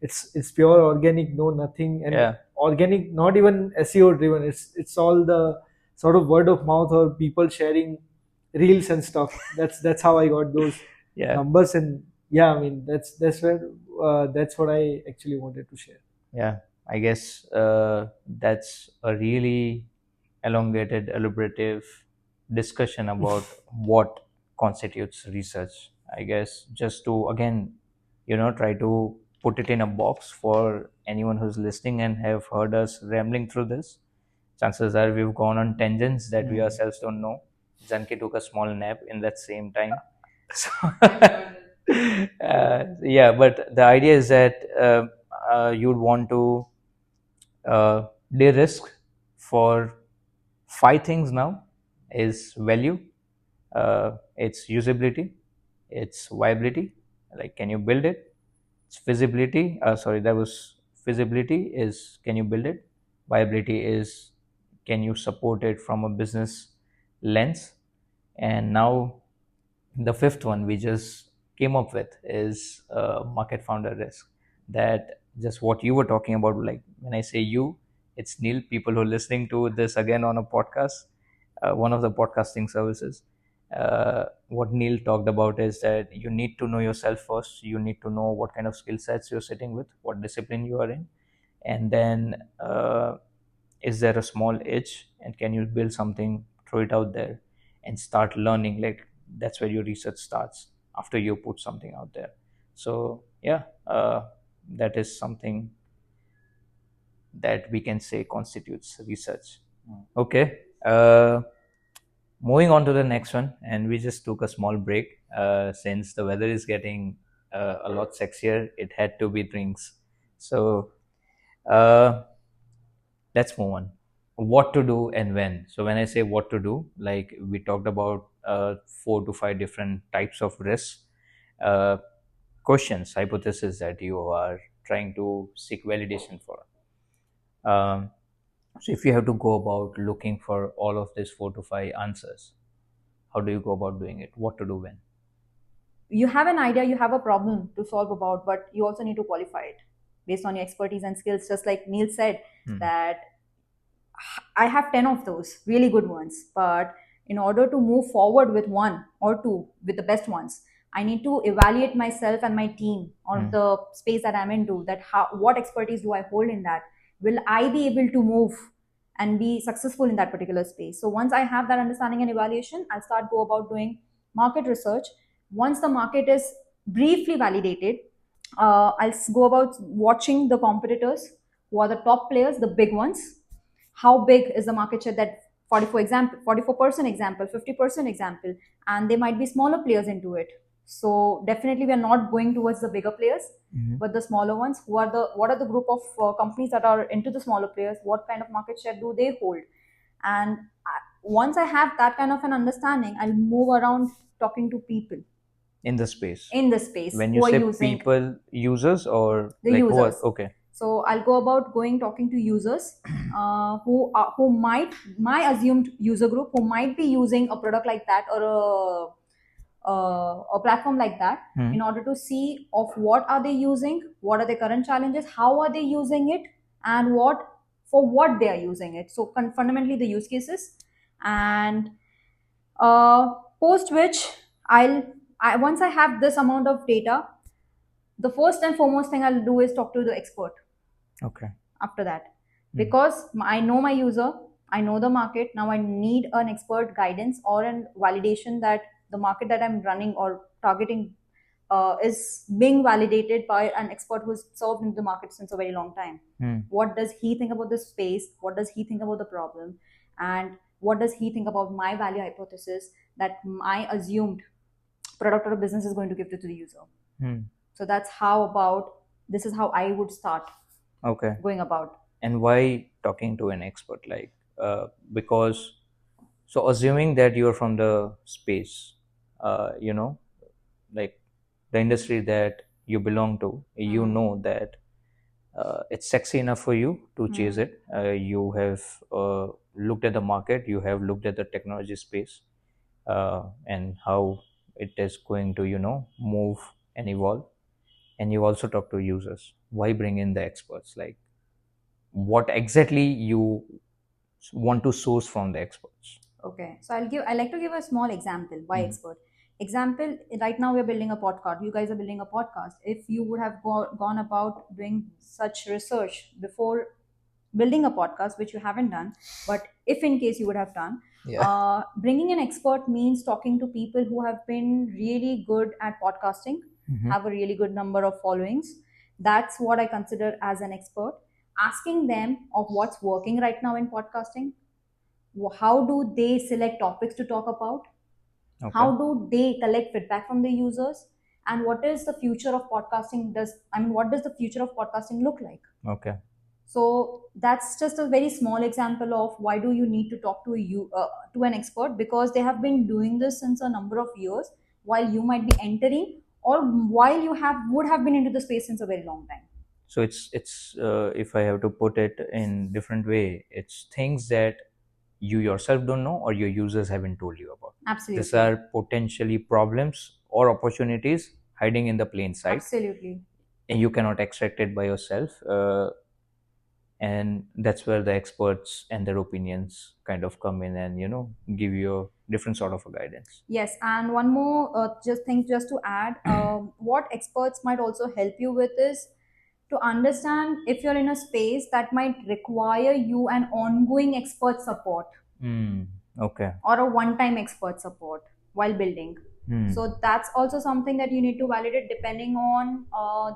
[SPEAKER 2] It's pure organic, no nothing. And
[SPEAKER 3] Yeah.
[SPEAKER 2] organic, not even SEO driven. It's all the sort of word of mouth or people sharing reels and stuff. That's how I got those
[SPEAKER 3] Yeah.
[SPEAKER 2] numbers. And yeah, I mean, that's where that's what I actually wanted to share.
[SPEAKER 3] Yeah, I guess that's a really elongated, elaborative discussion about what constitutes research. I guess just to again, try to put it in a box for anyone who's listening and have heard us rambling through this. Chances are we've gone on tangents that we ourselves don't know. Janki took a small nap in that same time. So, yeah, but the idea is that you'd want to de-risk for five things now is value, it's usability, it's viability, like can you build it, it's feasibility, sorry, that was feasibility is can you build it, viability is can you support it from a business lens, and now the fifth one we just came up with is market founder risk. That just what you were talking about, like when I say you, it's Neel. People who are listening to this again on a podcast, one of the podcasting services, what Neel talked about is that you need to know yourself first. You need to know what kind of skill sets you're sitting with, what discipline you are in, and then is there a small itch and can you build something, throw it out there and start learning. Like that's where your research starts, after you put something out there. So yeah, that is something that we can say constitutes research. Okay, moving on to the next one, and we just took a small break since the weather is getting a lot sexier. It had to be drinks. So uh, let's move on. What to do and when. So when I say what to do, like we talked about 4 to 5 different types of risks, uh, questions, hypothesis that you are trying to seek validation for. So if you have to go about looking for all of these 4 to 5 answers, how do you go about doing it? What to do when?
[SPEAKER 1] You have an idea, you have a problem to solve about, but you also need to qualify it based on your expertise and skills. Just like Neel said, that I have 10 of those really good ones, but in order to move forward with one or two with the best ones, I need to evaluate myself and my team or the space that I'm into, that how, what expertise do I hold in that? Will I be able to move and be successful in that particular space? So once I have that understanding and evaluation, I'll start go about doing market research. Once the market is briefly validated, I'll go about watching the competitors, who are the top players, the big ones. How big is the market share, that 44 example, 44% example, 50% example, and there might be smaller players into it. So definitely we are not going towards the bigger players, but the smaller ones. Who are the, what are the group of companies that are into the smaller players? What kind of market share do they hold? And once I have that kind of an understanding, I'll move around talking to people
[SPEAKER 3] In the space.
[SPEAKER 1] in the space
[SPEAKER 3] When
[SPEAKER 1] who
[SPEAKER 3] you
[SPEAKER 1] are
[SPEAKER 3] say
[SPEAKER 1] using
[SPEAKER 3] people, users, or
[SPEAKER 1] the
[SPEAKER 3] like who are,
[SPEAKER 1] users.
[SPEAKER 3] okay.
[SPEAKER 1] So I'll go about going talking to users who might, my assumed user group, who might be using a product like that or a platform like that, in order to see of what are they using, what are their current challenges, how are they using it, and what, for what they are using it. So fundamentally the use cases, and post which once I have this amount of data, the first and foremost thing I'll do is talk to the expert
[SPEAKER 3] Okay.
[SPEAKER 1] after that, because I know my user, I know the market. Now I need an expert guidance or an validation that the market that I'm running or targeting is being validated by an expert who's served in the market since a very long time. What does he think about the space? What does he think about the problem? And what does he think about my value hypothesis that my assumed product or business is going to give to the user? So that's how about, this is how I would start
[SPEAKER 3] Okay.
[SPEAKER 1] going about.
[SPEAKER 3] And why talking to an expert? Like, because, so assuming that you're from the space, like the industry that you belong to, you know that it's sexy enough for you to chase it. You have looked at the market, you have looked at the technology space, and how it is going to, move and evolve. And you also talk to users. Why bring in the experts? Like, what exactly you want to source from the experts?
[SPEAKER 1] Okay, so I like to give a small example. Why
[SPEAKER 3] Mhm.
[SPEAKER 1] expert? Example, right now we're building a podcast. You guys are building a podcast. If you would have gone about doing such research before building a podcast, which you haven't done, but if in case you would have done,
[SPEAKER 3] Yeah.
[SPEAKER 1] bringing an expert means talking to people who have been really good at podcasting,
[SPEAKER 3] Mhm.
[SPEAKER 1] have a really good number of followings. That's what I consider as an expert. Asking them of what's working right now in podcasting, how do they select topics to talk about,
[SPEAKER 3] Okay.
[SPEAKER 1] how do they collect feedback from the users, and what is the future of podcasting does I mean what does the future of podcasting look like.
[SPEAKER 3] Okay.
[SPEAKER 1] So that's just a very small example of why do you need to talk to to an expert, because they have been doing this since a number of years, while you might be entering, or while you have would have been into the space since a very long time.
[SPEAKER 3] So it's if I have to put it in different way, it's things that you yourself don't know or your users haven't told you about.
[SPEAKER 1] Absolutely.
[SPEAKER 3] These are potentially problems or opportunities hiding in the plain sight,
[SPEAKER 1] Absolutely.
[SPEAKER 3] and you cannot extract it by yourself. And that's where the experts and their opinions kind of come in and give you a different sort of a guidance.
[SPEAKER 1] Yes, and one more just to add, what experts might also help you with is to understand if you're in a space that might require you an ongoing expert support
[SPEAKER 3] Okay.
[SPEAKER 1] or a one-time expert support while building. So that's also something that you need to validate depending on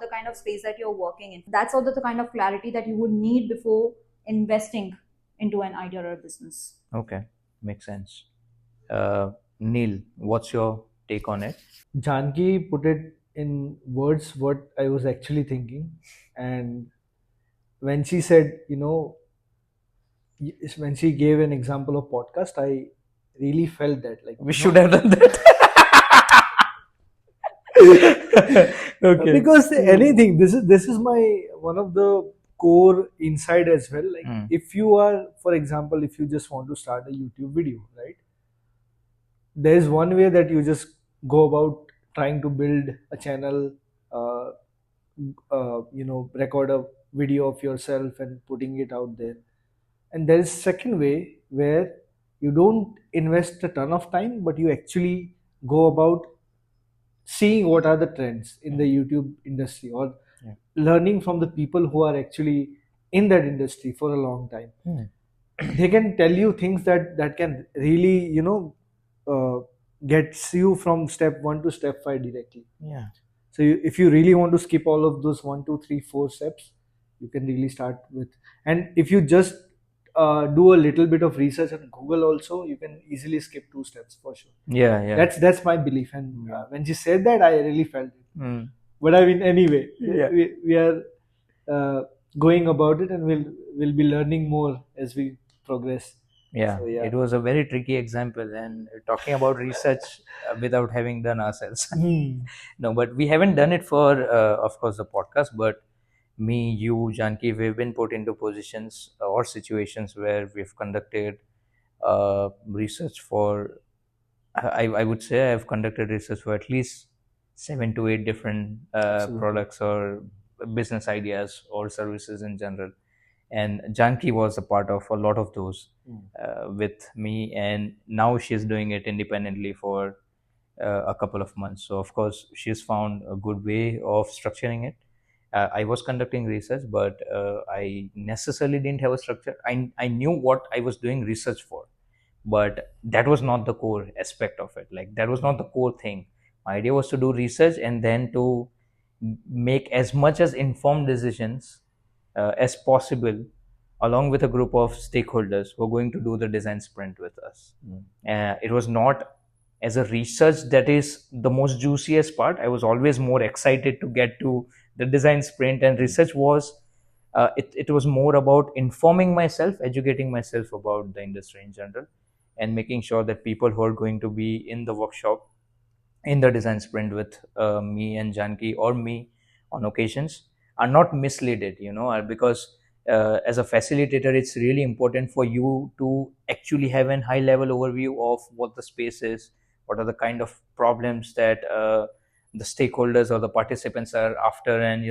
[SPEAKER 1] the kind of space that you're working in. That's also the kind of clarity that you would need before investing into an idea or a business.
[SPEAKER 3] Okay, makes sense. Neil, what's your take on it?
[SPEAKER 2] Janki put it in words what I was actually thinking, and when she said, when she gave an example of podcast, I really felt that like
[SPEAKER 3] We should have done that. Okay.
[SPEAKER 2] because anything, this is my one of the core insight as well. Like if you are, for example, if you just want to start a YouTube video, right? There is one way that you just go about trying to build a channel, uh, record a video of yourself and putting it out there. And there is second way where you don't invest a ton of time, but you actually go about seeing what are the trends in the YouTube industry, or learning from the people who are actually in that industry for a long time. They can tell you things that can really gets you from step 1 to step 5 directly.
[SPEAKER 3] Yeah.
[SPEAKER 2] So if you really want to skip all of those 1, 2, 3, 4 steps, you can really start with. And if you just do a little bit of research on Google also, you can easily skip 2 steps for sure.
[SPEAKER 3] Yeah, yeah.
[SPEAKER 2] That's my belief. And when she said that, I really felt it. But I mean, anyway,
[SPEAKER 3] Yeah.
[SPEAKER 2] we are going about it, and we'll be learning more as we progress.
[SPEAKER 3] Yeah,
[SPEAKER 2] So, yeah.
[SPEAKER 3] it was a very tricky example, and talking about research without having done ourselves. No, but we haven't done it for, of course, the podcast. But me, you, Janki, we've been put into positions or situations where we've conducted research for. I would say I've conducted research for at least 7 to 8 different
[SPEAKER 2] Absolutely.
[SPEAKER 3] products or business ideas or services in general. And Janki was a part of a lot of those with me, and now she's doing it independently for a couple of months. So of course she's found a good way of structuring it. I was conducting research, but I necessarily didn't have a structure. I knew what I was doing research for, but that was not the core aspect of it. Like, that was not the core thing. My idea was to do research and then to make as much as informed decisions as possible, along with a group of stakeholders who are going to do the design sprint with us. It was not as a research that is the most juiciest part. I was always more excited to get to the design sprint, and research was it was more about informing myself, educating myself about the industry in general, and making sure that people who are going to be in the workshop, in the design sprint with me and Janki, or me on occasions, are not misled, because as a facilitator, it's really important for you to actually have a high level overview of what the space is, what are the kind of problems that the stakeholders or the participants are after, and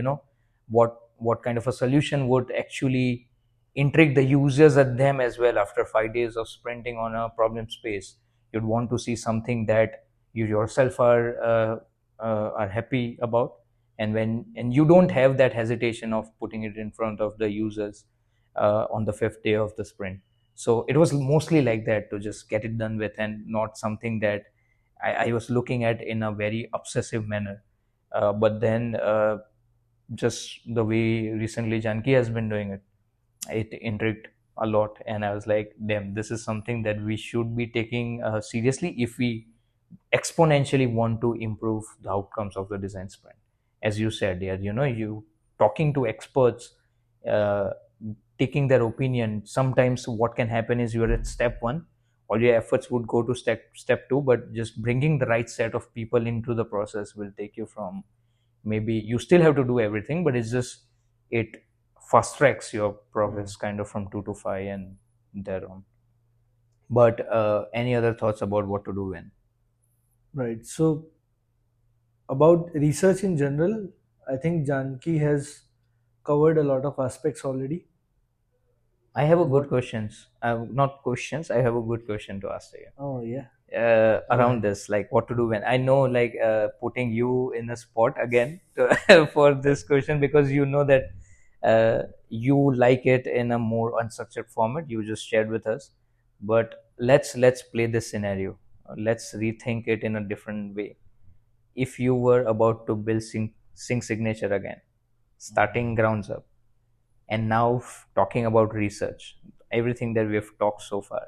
[SPEAKER 3] what kind of a solution would actually intrigue the users at them as well. After 5 days of sprinting on a problem space, you'd want to see something that you yourself are happy about, and you don't have that hesitation of putting it in front of the users on the fifth day of the sprint. So it was mostly like that, to just get it done with, and not something that I was looking at in a very obsessive manner. But then just the way recently Janki has been doing it, it intrigued a lot, and I was like, damn, this is something that we should be taking seriously if we exponentially want to improve the outcomes of the design sprint. As you said, yeah, you talking to experts, uh, taking their opinion. Sometimes what can happen is you're at step one, all your efforts would go to step two, but just bringing the right set of people into the process will take you from, maybe you still have to do everything, but it's just, it fast tracks your progress kind of from 2 to 5 and thereon. But any other thoughts about what to do when?
[SPEAKER 2] Right. So about research in general, I think Janki has covered a lot of aspects already.
[SPEAKER 3] I have a good
[SPEAKER 2] What?
[SPEAKER 3] questions. Not questions. I have a good question to ask you.
[SPEAKER 2] Oh yeah.
[SPEAKER 3] Around this, like what to do when. I know, like putting you in a spot again to, for this question, because you know that you like it in a more unstructured format. You just shared with us, but let's play this scenario. Let's rethink it in a different way. If you were about to build sync signature again, starting grounds up, and now talking about research, everything that we have talked so far,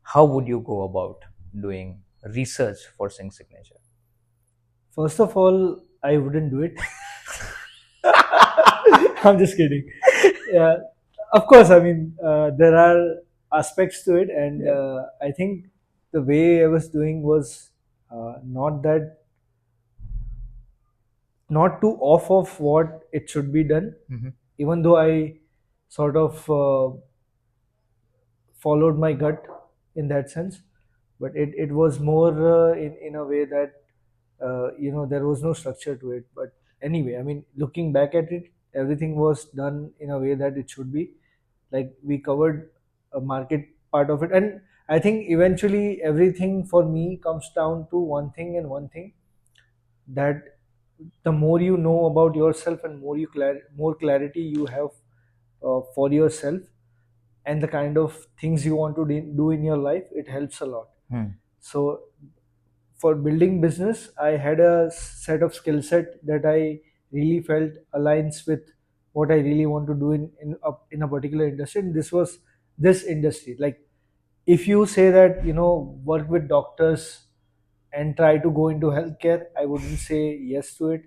[SPEAKER 3] how would you go about doing research for sync signature?
[SPEAKER 2] First of all, I wouldn't do it. I'm just kidding. Yeah, of course. I mean, there are aspects to it, and
[SPEAKER 3] Yeah.
[SPEAKER 2] I think the way I was doing was not that, not too off of what it should be done.
[SPEAKER 3] Mhm.
[SPEAKER 2] Even though I sort of followed my gut in that sense, but it was more in a way that there was no structure to it. But anyway, I mean, looking back at it, everything was done in a way that it should be. Like, we covered a market part of it, and I think eventually everything for me comes down to one thing and one thing, that the more you know about yourself and more clarity you have for yourself, and the kind of things you want to do in your life, it helps a lot.
[SPEAKER 3] Hmm.
[SPEAKER 2] So for building business, I had a set of skill set that I really felt aligns with what I really want to do in a particular industry. And this was this industry. Like, if you say that, work with doctors and try to go into healthcare, I wouldn't say yes to it.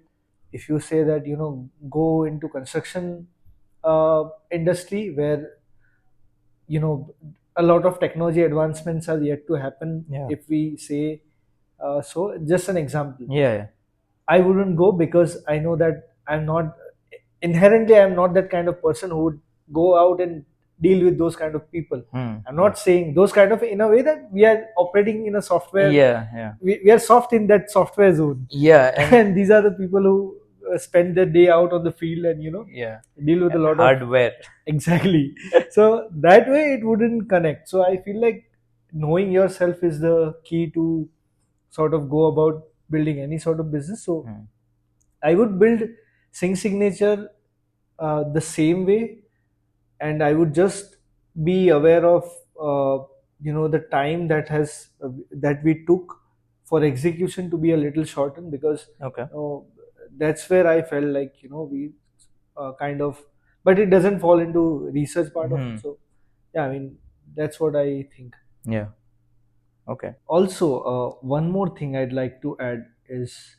[SPEAKER 2] If you say that, go into construction industry, where a lot of technology advancements are yet to happen,
[SPEAKER 3] Yeah.
[SPEAKER 2] if we say so, just an example,
[SPEAKER 3] Yeah.
[SPEAKER 2] I wouldn't go, because I know that I'm not that kind of person who would go out and deal with those kind of people.
[SPEAKER 3] Hmm.
[SPEAKER 2] I'm not saying those kind of, in a way, that we are operating in a software.
[SPEAKER 3] Yeah. Yeah.
[SPEAKER 2] We are soft in that software zone.
[SPEAKER 3] Yeah.
[SPEAKER 2] And these are the people who spend their day out on the field and
[SPEAKER 3] Yeah.
[SPEAKER 2] deal with a lot of
[SPEAKER 3] Hardware.
[SPEAKER 2] exactly. So that way it wouldn't connect. So I feel like knowing yourself is the key to sort of go about building any sort of business. So
[SPEAKER 3] Hmm.
[SPEAKER 2] I would build Sync Signature the same way, and I would just be aware of the time that we took for execution to be a little shortened, because
[SPEAKER 3] Okay.
[SPEAKER 2] that's where I felt like we kind of, but it doesn't fall into research part of
[SPEAKER 3] Hmm.
[SPEAKER 2] it. So yeah, I mean, that's what I think.
[SPEAKER 3] Yeah. Okay.
[SPEAKER 2] Also, one more thing I'd like to add is,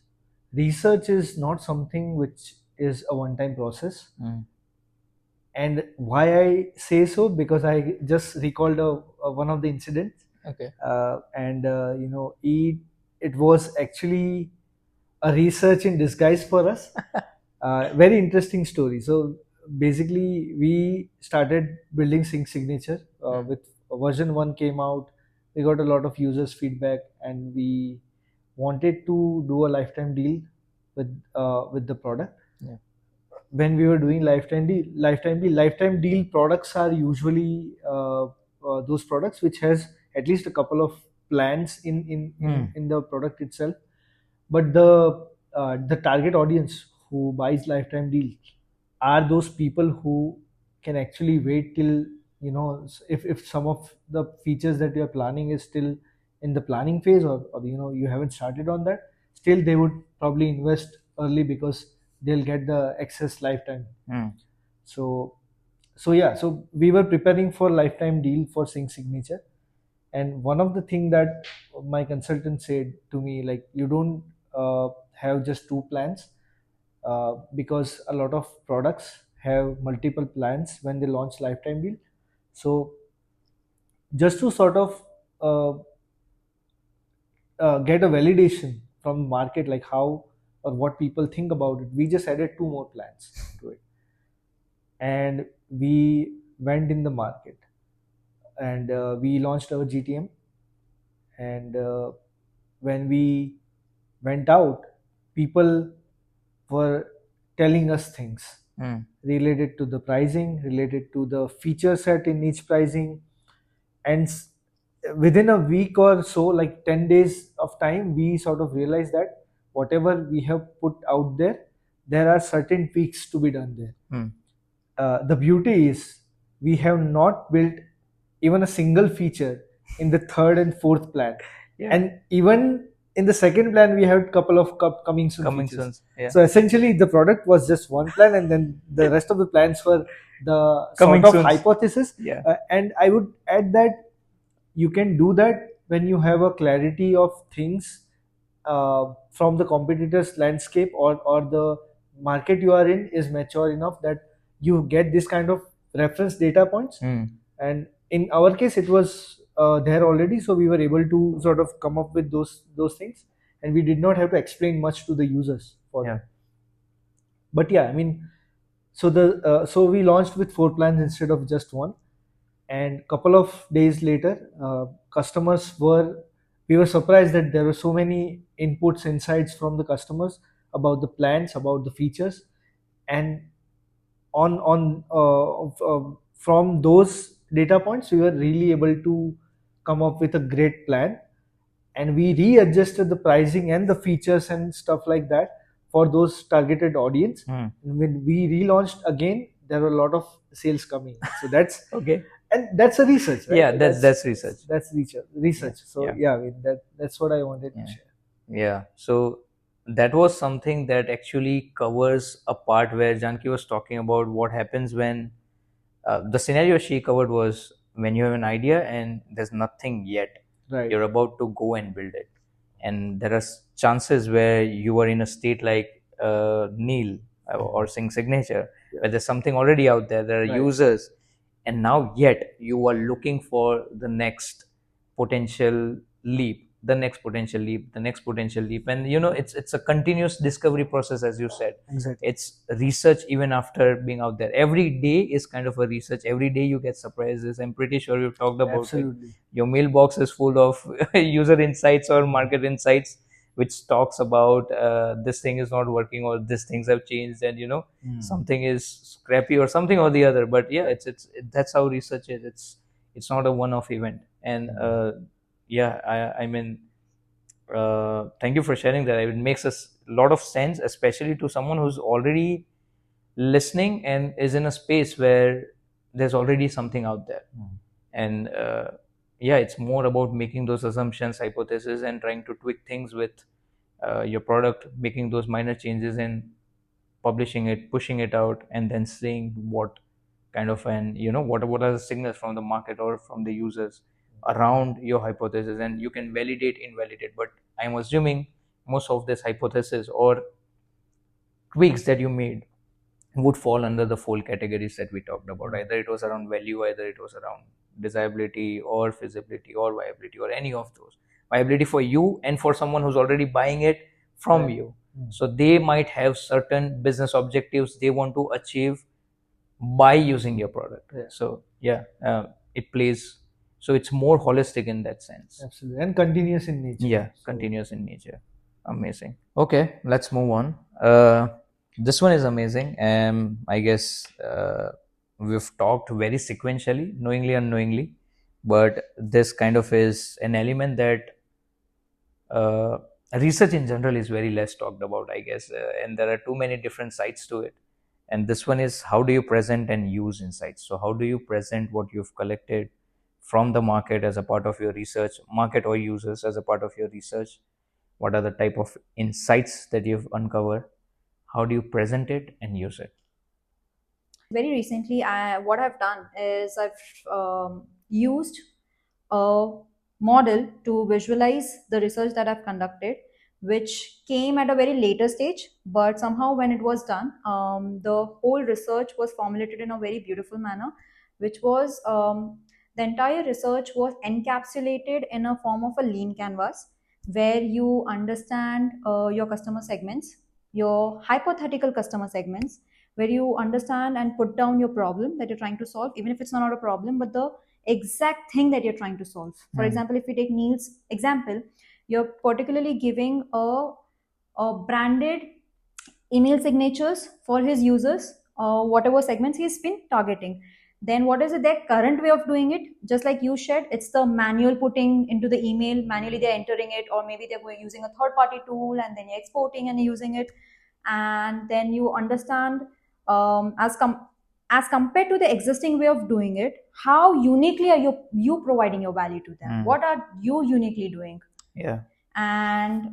[SPEAKER 2] research is not something which is a one-time process.
[SPEAKER 3] Hmm.
[SPEAKER 2] And why I say so, because I just recalled one of the incidents,
[SPEAKER 3] Okay.
[SPEAKER 2] and it was actually a research in disguise for us. Very interesting story. So basically, we started building Sync Signature with version 1 came out. We got a lot of users feedback, and we wanted to do a lifetime deal with the product.
[SPEAKER 3] Yeah.
[SPEAKER 2] When we were doing lifetime deal products are usually those products which has at least a couple of plans in the product itself. But the target audience who buys lifetime deals are those people who can actually wait till, if some of the features that you're planning is still in the planning phase, or you haven't started on that, still they would probably invest early because they'll get the excess lifetime. So so we were preparing for lifetime deal for Sync Signature, and one of the thing that my consultant said to me, like, you don't have just two plans, because a lot of products have multiple plans when they launch lifetime deal. So just to sort of uh, get a validation from the market, like how or what people think about it, we just added two more plans to it, and we went in the market, and we launched our GTM. And when we went out, people were telling us things related to the pricing, related to the feature set in each pricing. And within a week or so, like 10 days of time, we sort of realized that whatever we have put out there, there are certain tweaks to be done there. The beauty is we have not built even a single feature in the third and fourth plan.
[SPEAKER 3] Yeah.
[SPEAKER 2] And even in the second plan, we have a couple of coming soon
[SPEAKER 3] Coming
[SPEAKER 2] features.
[SPEAKER 3] soon. Yeah.
[SPEAKER 2] So essentially, the product was just one plan, and then the rest of the plans were the
[SPEAKER 3] Coming
[SPEAKER 2] sort of
[SPEAKER 3] soons.
[SPEAKER 2] hypothesis.
[SPEAKER 3] Yeah.
[SPEAKER 2] And I would add that you can do that when you have a clarity of things from the competitors landscape, or the market you are in is mature enough that you get this kind of reference data points. And in our case, it was there already, so we were able to sort of come up with those things, and we did not have to explain much to the users for that. But yeah, I mean, so we launched with 4 plans instead of just one. And couple of days later, we were surprised that there were so many inputs, insights from the customers about the plans, about the features. And from those data points, we were really able to come up with a great plan, and we readjusted the pricing and the features and stuff like that for those targeted audience. And when we relaunched again, there were a lot of sales coming. So that's
[SPEAKER 3] Okay.
[SPEAKER 2] and that's a research, right?
[SPEAKER 3] Yeah, that's research.
[SPEAKER 2] That's research. So
[SPEAKER 3] Yeah.
[SPEAKER 2] I mean, that's what I wanted to share.
[SPEAKER 3] Yeah. So that was something that actually covers a part where Janki was talking about what happens when the scenario she covered was when you have an idea and there's nothing yet.
[SPEAKER 2] Right.
[SPEAKER 3] You're about to go and build it. And there are chances where you are in a state like Neel or Sync Signature, where there's something already out there. There are
[SPEAKER 2] Right.
[SPEAKER 3] users, and now yet you are looking for the next potential leap, the next potential leap, the next potential leap. And it's a continuous discovery process, as you said.
[SPEAKER 2] Exactly.
[SPEAKER 3] It's research even after being out there. Every day is kind of a research. Every day you get surprises. I'm pretty sure we've talked about it.
[SPEAKER 2] Absolutely.
[SPEAKER 3] Your mailbox is full of user insights or market insights which talks about this thing is not working, or these things have changed, and something is scrappy or something or the other. But yeah, that's how research is. It's not a one-off event. And I mean, thank you for sharing that. It makes a lot of sense, especially to someone who's already listening and is in a space where there's already something out there. And it's more about making those assumptions, hypotheses, and trying to tweak things with your product, making those minor changes and publishing it, pushing it out, and then seeing what kind of what are the signals from the market or from the users around your hypothesis. And you can validate, invalidate. But I'm assuming most of this hypothesis or tweaks that you made would fall under the 4 categories that we talked about. Either it was around value, either it was around desirability or feasibility or viability, or any of those. Viability for you and for someone who's already buying it from you. So they might have certain business objectives they want to achieve by using your product. So it plays. So it's more holistic in that sense.
[SPEAKER 2] Absolutely. And continuous in nature.
[SPEAKER 3] Yeah, continuous in nature. Amazing. Okay, let's move on. This one is amazing. I guess we've talked very sequentially, knowingly, unknowingly, but this kind of is an element that uh, research in general is very less talked about, I guess, and there are too many different sides to it. And this one is, how do you present and use insights? So how do you present what you've collected from the market as a part of your research, market or users as a part of your research? What are the type of insights that you've uncovered? How do you present it and use it?
[SPEAKER 1] Very recently, what I've done is I've used a model to visualize the research that I've conducted, which came at a very later stage. But somehow, when it was done, the whole research was formulated in a very beautiful manner, which was the entire research was encapsulated in a form of a lean canvas where you understand your customer segments, your hypothetical customer segments, where you understand and put down your problem that you're trying to solve, even if it's not a problem, but the exact thing that you're trying to solve. For example, if we take Neil's example, you're particularly giving a branded email signatures for his users, whatever segments he's been targeting. Then what is it their current way of doing it? Just like you shared, it's the manual putting into the email, manually they're entering it, or maybe they're using a third party tool and then you're exporting and using it. And then you understand, as compared to the existing way of doing it, how uniquely are you providing your value to them? What are you uniquely doing?
[SPEAKER 3] Yeah.
[SPEAKER 1] And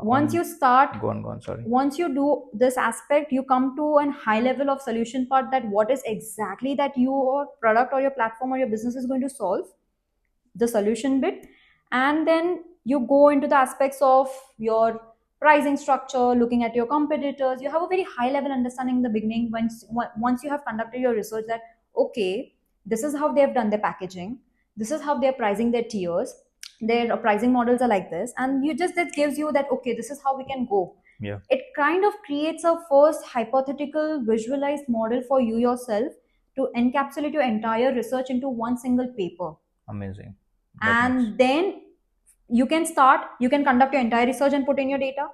[SPEAKER 3] Once
[SPEAKER 1] you start,
[SPEAKER 3] go on, sorry.
[SPEAKER 1] once you do this aspect, you come to a high level of solution part, that what is exactly that your product or your platform or your business is going to solve, the solution bit. And then you go into the aspects of your pricing structure, looking at your competitors. You have a very high level understanding in the beginning, once you have conducted your research, that okay, this is how they have done their packaging, this is how they're pricing their tiers, their pricing models are like this, and you just, that gives you that okay, this is how we can go.
[SPEAKER 3] Yeah.
[SPEAKER 1] It kind of creates a first hypothetical visualized model for you yourself to encapsulate your entire research into one single paper.
[SPEAKER 3] Amazing.
[SPEAKER 1] And then you can conduct your entire research and put in your data,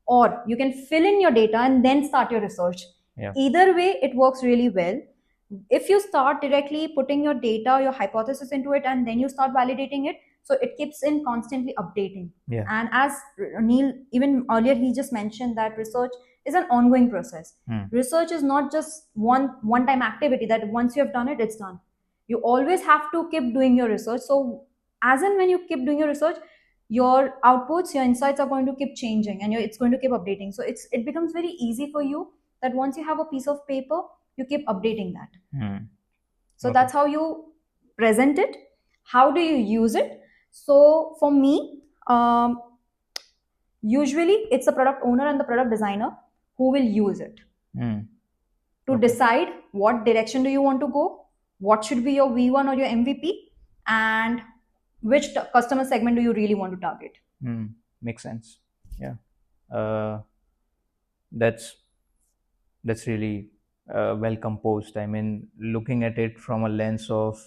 [SPEAKER 1] or you can fill in your data and then start your research.
[SPEAKER 3] Yeah.
[SPEAKER 1] Either way, it works really well. If you start directly putting your data, your hypothesis into it, and then you start validating it, so it keeps in constantly updating.
[SPEAKER 3] Yeah.
[SPEAKER 1] And as Neel, even earlier, he just mentioned that research is an ongoing process. Research is not just one time activity that once you have done it, it's done. You always have to keep doing your research. So as and when you keep doing your research, your outputs, your insights are going to keep changing, and it's going to keep updating. So it becomes very easy for you that once you have a piece of paper, you keep updating that. So that's how you present it. How do you use it? So for me, usually it's the product owner and the product designer who will use it to decide what direction do you want to go, what should be your V1 or your MVP, and which customer segment do you really want to target.
[SPEAKER 3] Makes sense. Yeah. That's really well composed. I mean, looking at it from a lens of,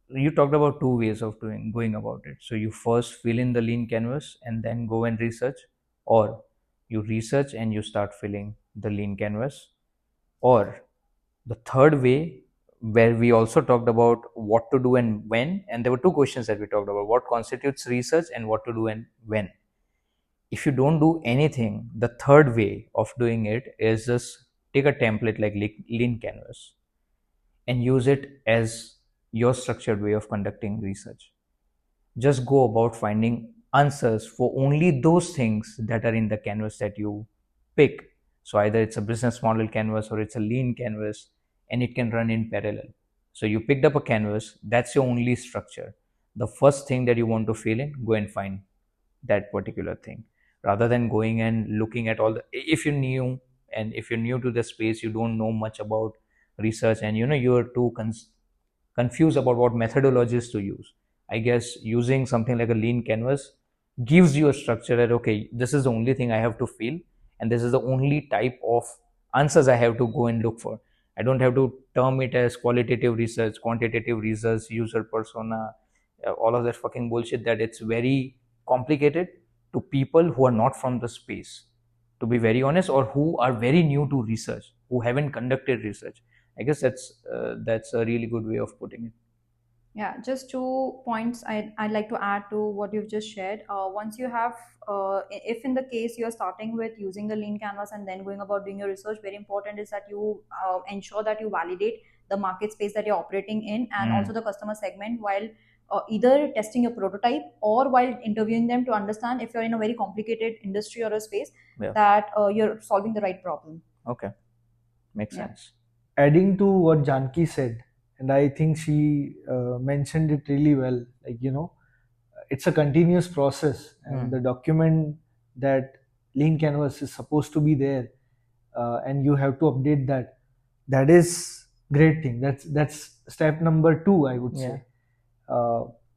[SPEAKER 3] you talked about two ways of going about it. So you first fill in the lean canvas and then go and research, or you research and you start filling the lean canvas, or the third way, where we also talked about what to do and when, and there were two questions that we talked about: what constitutes research and what to do and when. If you don't do anything, the third way of doing it is just take a template like lean canvas and use it as your structured way of conducting research. Just go about finding answers for only those things that are in the canvas that you pick. So either it's a business model canvas or it's a lean canvas, and it can run in parallel. So you picked up a canvas, that's your only structure. The first thing that you want to fill in, go and find that particular thing, rather than going and looking at all the, if you're new, and if you're new to the space, you don't know much about research, and you're too confused about what methodologies to use. I guess using something like a lean canvas gives you a structure that, okay, this is the only thing I have to feel, and this is the only type of answers I have to go and look for. I don't have to term it as qualitative research, quantitative research, user persona, all of that fucking bullshit that it's very complicated to people who are not from the space, to be very honest, or who are very new to research, who haven't conducted research. I guess that's a really good way of putting it.
[SPEAKER 1] Yeah, just 2 points I'd like to add to what you've just shared. Once you have, if in the case you're starting with using the lean canvas and then going about doing your research, very important is that you ensure that you validate the market space that you're operating in and also the customer segment while either testing your prototype or while interviewing them to understand if you're in a very complicated industry or a space
[SPEAKER 3] Yeah.
[SPEAKER 1] that you're solving the right problem.
[SPEAKER 3] Okay, makes
[SPEAKER 1] Yeah.
[SPEAKER 3] sense.
[SPEAKER 2] Adding to what Janki said, and I think she mentioned it really well. Like, it's a continuous process, and the document that Lean Canvas is supposed to be there, and you have to update that. That is great thing. That's step number 2, I would say.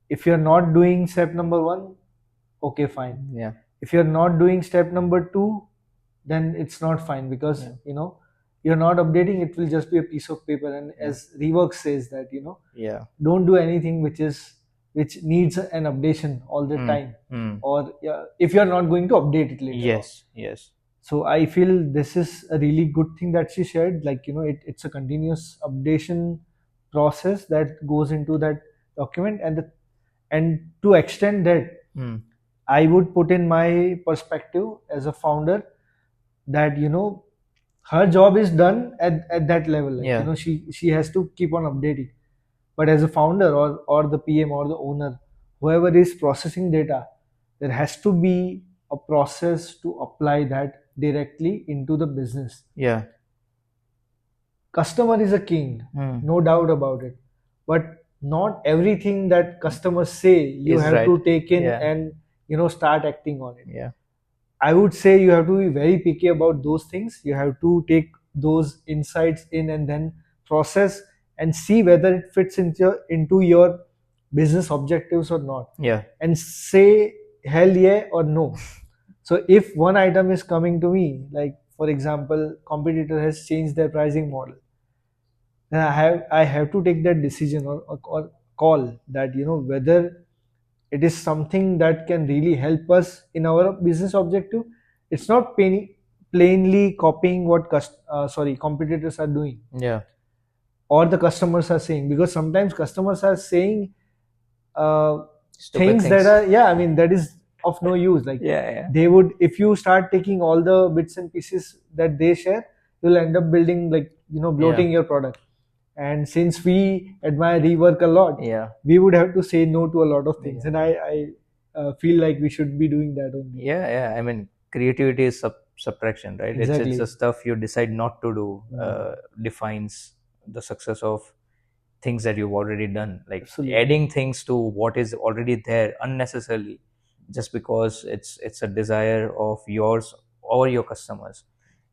[SPEAKER 2] If you're not doing step number 1, okay, fine.
[SPEAKER 3] Yeah.
[SPEAKER 2] If you're not doing step number 2, then it's not fine, because you're not updating. It will just be a piece of paper, and as rework says that
[SPEAKER 3] Yeah.
[SPEAKER 2] don't do anything which needs an updation all the time, or if you're not going to update it later on.
[SPEAKER 3] Yes.
[SPEAKER 2] So I feel this is a really good thing that she shared. Like, it's a continuous updation process that goes into that document, and to extend that, I would put in my perspective as a founder that her job is done at that level. Like, she has to keep on updating. But as a founder, or the PM or the owner, whoever is processing data, there has to be a process to apply that directly into the business.
[SPEAKER 3] Yeah.
[SPEAKER 2] Customer is a king, no doubt about it. But not everything that customers say you
[SPEAKER 3] Is
[SPEAKER 2] have
[SPEAKER 3] right.
[SPEAKER 2] to take in
[SPEAKER 3] Yeah.
[SPEAKER 2] and start acting on it.
[SPEAKER 3] Yeah.
[SPEAKER 2] I would say you have to be very picky about those things. You have to take those insights in and then process and see whether it fits into your business objectives or not.
[SPEAKER 3] Yeah.
[SPEAKER 2] And say hell yeah or no. So if one item is coming to me, like for example, competitor has changed their pricing model, then I have to take that decision, or call that whether it is something that can really help us in our business objective. It's not plainly copying what competitors are doing,
[SPEAKER 3] Yeah.
[SPEAKER 2] or the customers are saying, because sometimes customers are saying
[SPEAKER 3] Stupid
[SPEAKER 2] things that are, I mean, that is of no use. Like,
[SPEAKER 3] Yeah.
[SPEAKER 2] they would, if you start taking all the bits and pieces that they share, you'll end up building, like, bloating your product. And since we admire rework a lot,
[SPEAKER 3] Yeah.
[SPEAKER 2] we would have to say no to a lot of things. And I feel like we should be doing that only.
[SPEAKER 3] Yeah. I mean, creativity is subtraction, right?
[SPEAKER 2] Exactly.
[SPEAKER 3] It's the stuff you decide not to do defines the success of things that you've already done. Like,
[SPEAKER 2] Absolutely.
[SPEAKER 3] adding things to what is already there unnecessarily, just because it's a desire of yours or your customers.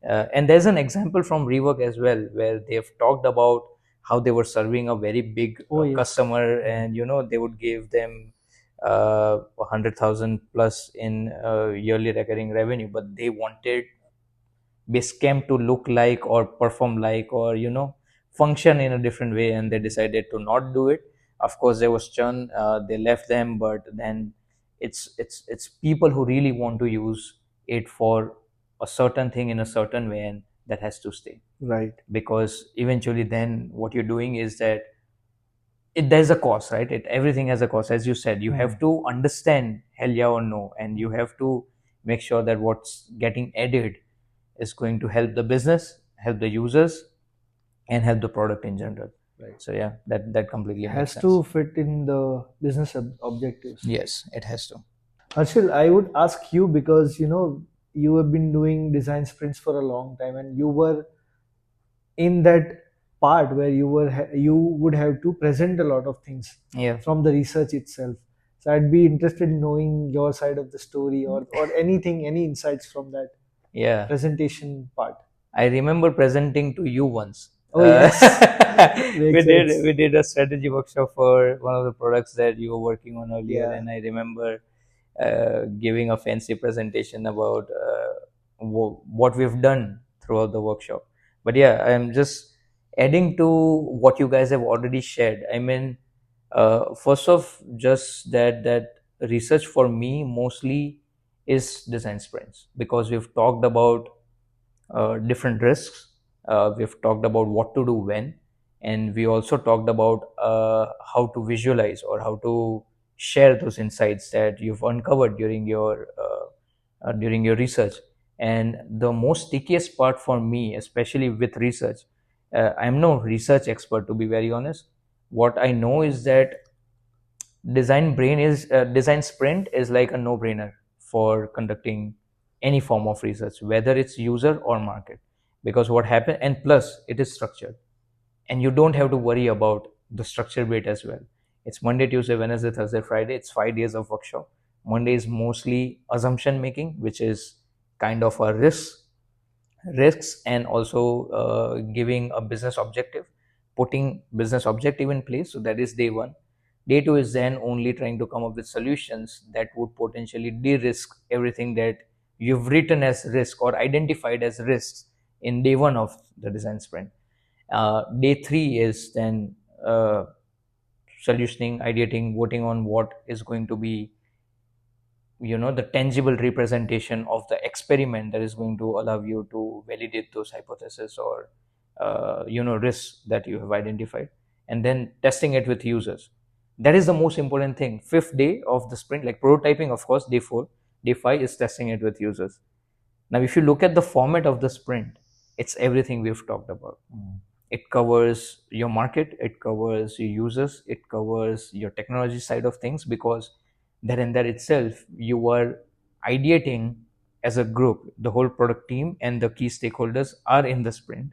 [SPEAKER 3] And there's an example from Rework as well, where they've talked about how they were serving a very big
[SPEAKER 2] Yes.
[SPEAKER 3] customer, and they would give them 100,000 plus in yearly recurring revenue, but they wanted Basecamp to look like or perform like, or function in a different way, and they decided to not do it. Of course, there was churn. They left them, but then it's people who really want to use it for a certain thing in a certain way, and that has to stay.
[SPEAKER 2] Right.
[SPEAKER 3] Because eventually, then what you're doing is that there's a cost, right? Everything has a cost, as you said. You have to understand hell yeah or no, and you have to make sure that what's getting added is going to help the business, help the users, and help the product in general.
[SPEAKER 2] Right.
[SPEAKER 3] So yeah, that completely
[SPEAKER 2] Has
[SPEAKER 3] makes sense.
[SPEAKER 2] to fit in the business objectives.
[SPEAKER 3] Yes, it has to.
[SPEAKER 2] Harshil, I would ask you, because you have been doing design sprints for a long time, and you were in that part where you would have to present a lot of things
[SPEAKER 3] Yeah.
[SPEAKER 2] from the research itself. So I'd be interested in knowing your side of the story, or anything, any insights from that
[SPEAKER 3] Yeah.
[SPEAKER 2] presentation part.
[SPEAKER 3] I remember presenting to you once.
[SPEAKER 2] Oh, yes.
[SPEAKER 3] We did a strategy workshop for one of the products that you were working on earlier, and I remember giving a fancy presentation about what we've done throughout the workshop. But yeah, I'm just adding to what you guys have already shared. I mean, first off, just that research for me mostly is design sprints, because we've talked about different risks, we've talked about what to do when, and we also talked about how to visualize or how to share those insights that you've uncovered during your research. And the most stickiest part for me, especially with research, I'm no research expert, to be very honest. What I know is that design sprint is like a no brainer for conducting any form of research, whether it's user or market. Because what happened, and plus it is structured, and you don't have to worry about the structure bit as well. It's Monday, Tuesday, Wednesday, Thursday, Friday. It's 5 days of workshop. Monday is mostly assumption making, which is kind of a risks, and also giving a business objective, putting business objective in place. So that is day one. Day two is then only trying to come up with solutions that would potentially de-risk everything that you've written as risk or identified as risks in day one of the design sprint. Day three is then solutioning, ideating, voting on what is going to be, the tangible representation of the experiment that is going to allow you to validate those hypotheses or risks that you have identified, and then testing it with users. That is the most important thing. Fifth day of the sprint, like prototyping, of course, day 4. Day 5 is testing it with users. Now if you look at the format of the sprint, it's everything we've talked about. It covers your market, it covers your users, it covers your technology side of things, because that in that itself, you are ideating as a group. The whole product team and the key stakeholders are in the sprint,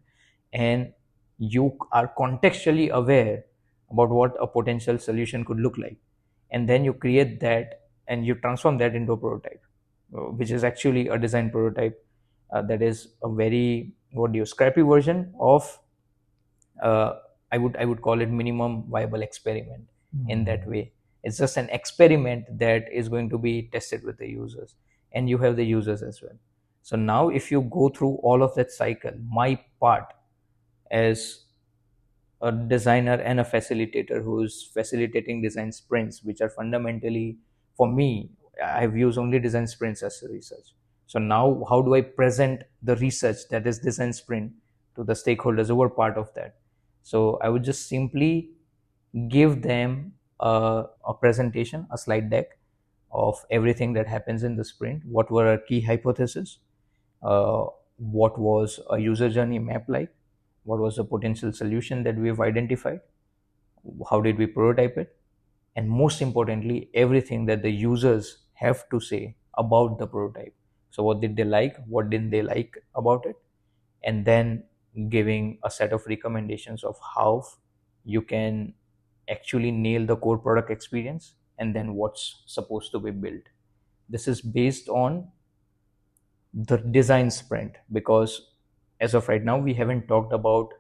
[SPEAKER 3] and you are contextually aware about what a potential solution could look like. And then you create that and you transform that into a prototype, which is actually a design prototype. That is a very, scrappy version of, uh, I would call it minimum viable experiment. In that way, it's just an experiment that is going to be tested with the users, and you have the users as well. So now if you go through all of that cycle, my part as a designer and a facilitator who's facilitating design sprints, which are fundamentally, for me, I've used only design sprints as a research. So now how do I present the research that is design sprint to the stakeholders who are part of that? So I would just simply give them a presentation, a slide deck of everything that happens in the sprint. What were our key hypotheses? What was a user journey map like? What was the potential solution that we've identified? How did we prototype it? And most importantly, everything that the users have to say about the prototype. So what did they like? What didn't they like about it? And then giving a set of recommendations of how you can actually nail the core product experience, and then what's supposed to be built. This is based on the design sprint, because as of right now we haven't talked about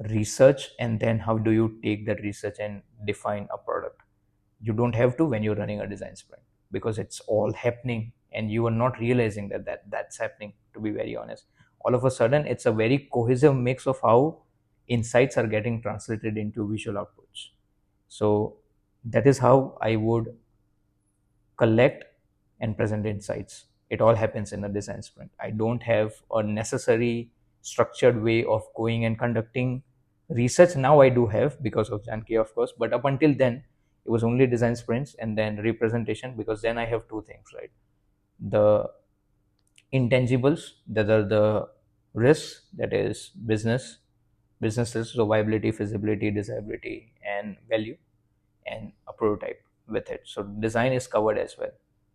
[SPEAKER 3] research and then how do you take that research and define a product. You don't have to when you're running a design sprint, because it's all happening and you are not realizing that's happening, to be very honest. All of a sudden it's a very cohesive mix of how insights are getting translated into visual outputs. So that is how I would collect and present insights. It all happens in a design sprint. I don't have a necessary structured way of going and conducting research. Now I do have, because of Janki, of course, but up until then it was only design sprints and then representation, because then I have two things, right? The intangibles, that are the risks, that is businesses, so viability, feasibility, desirability, and value, and a prototype with it. So design is covered as well.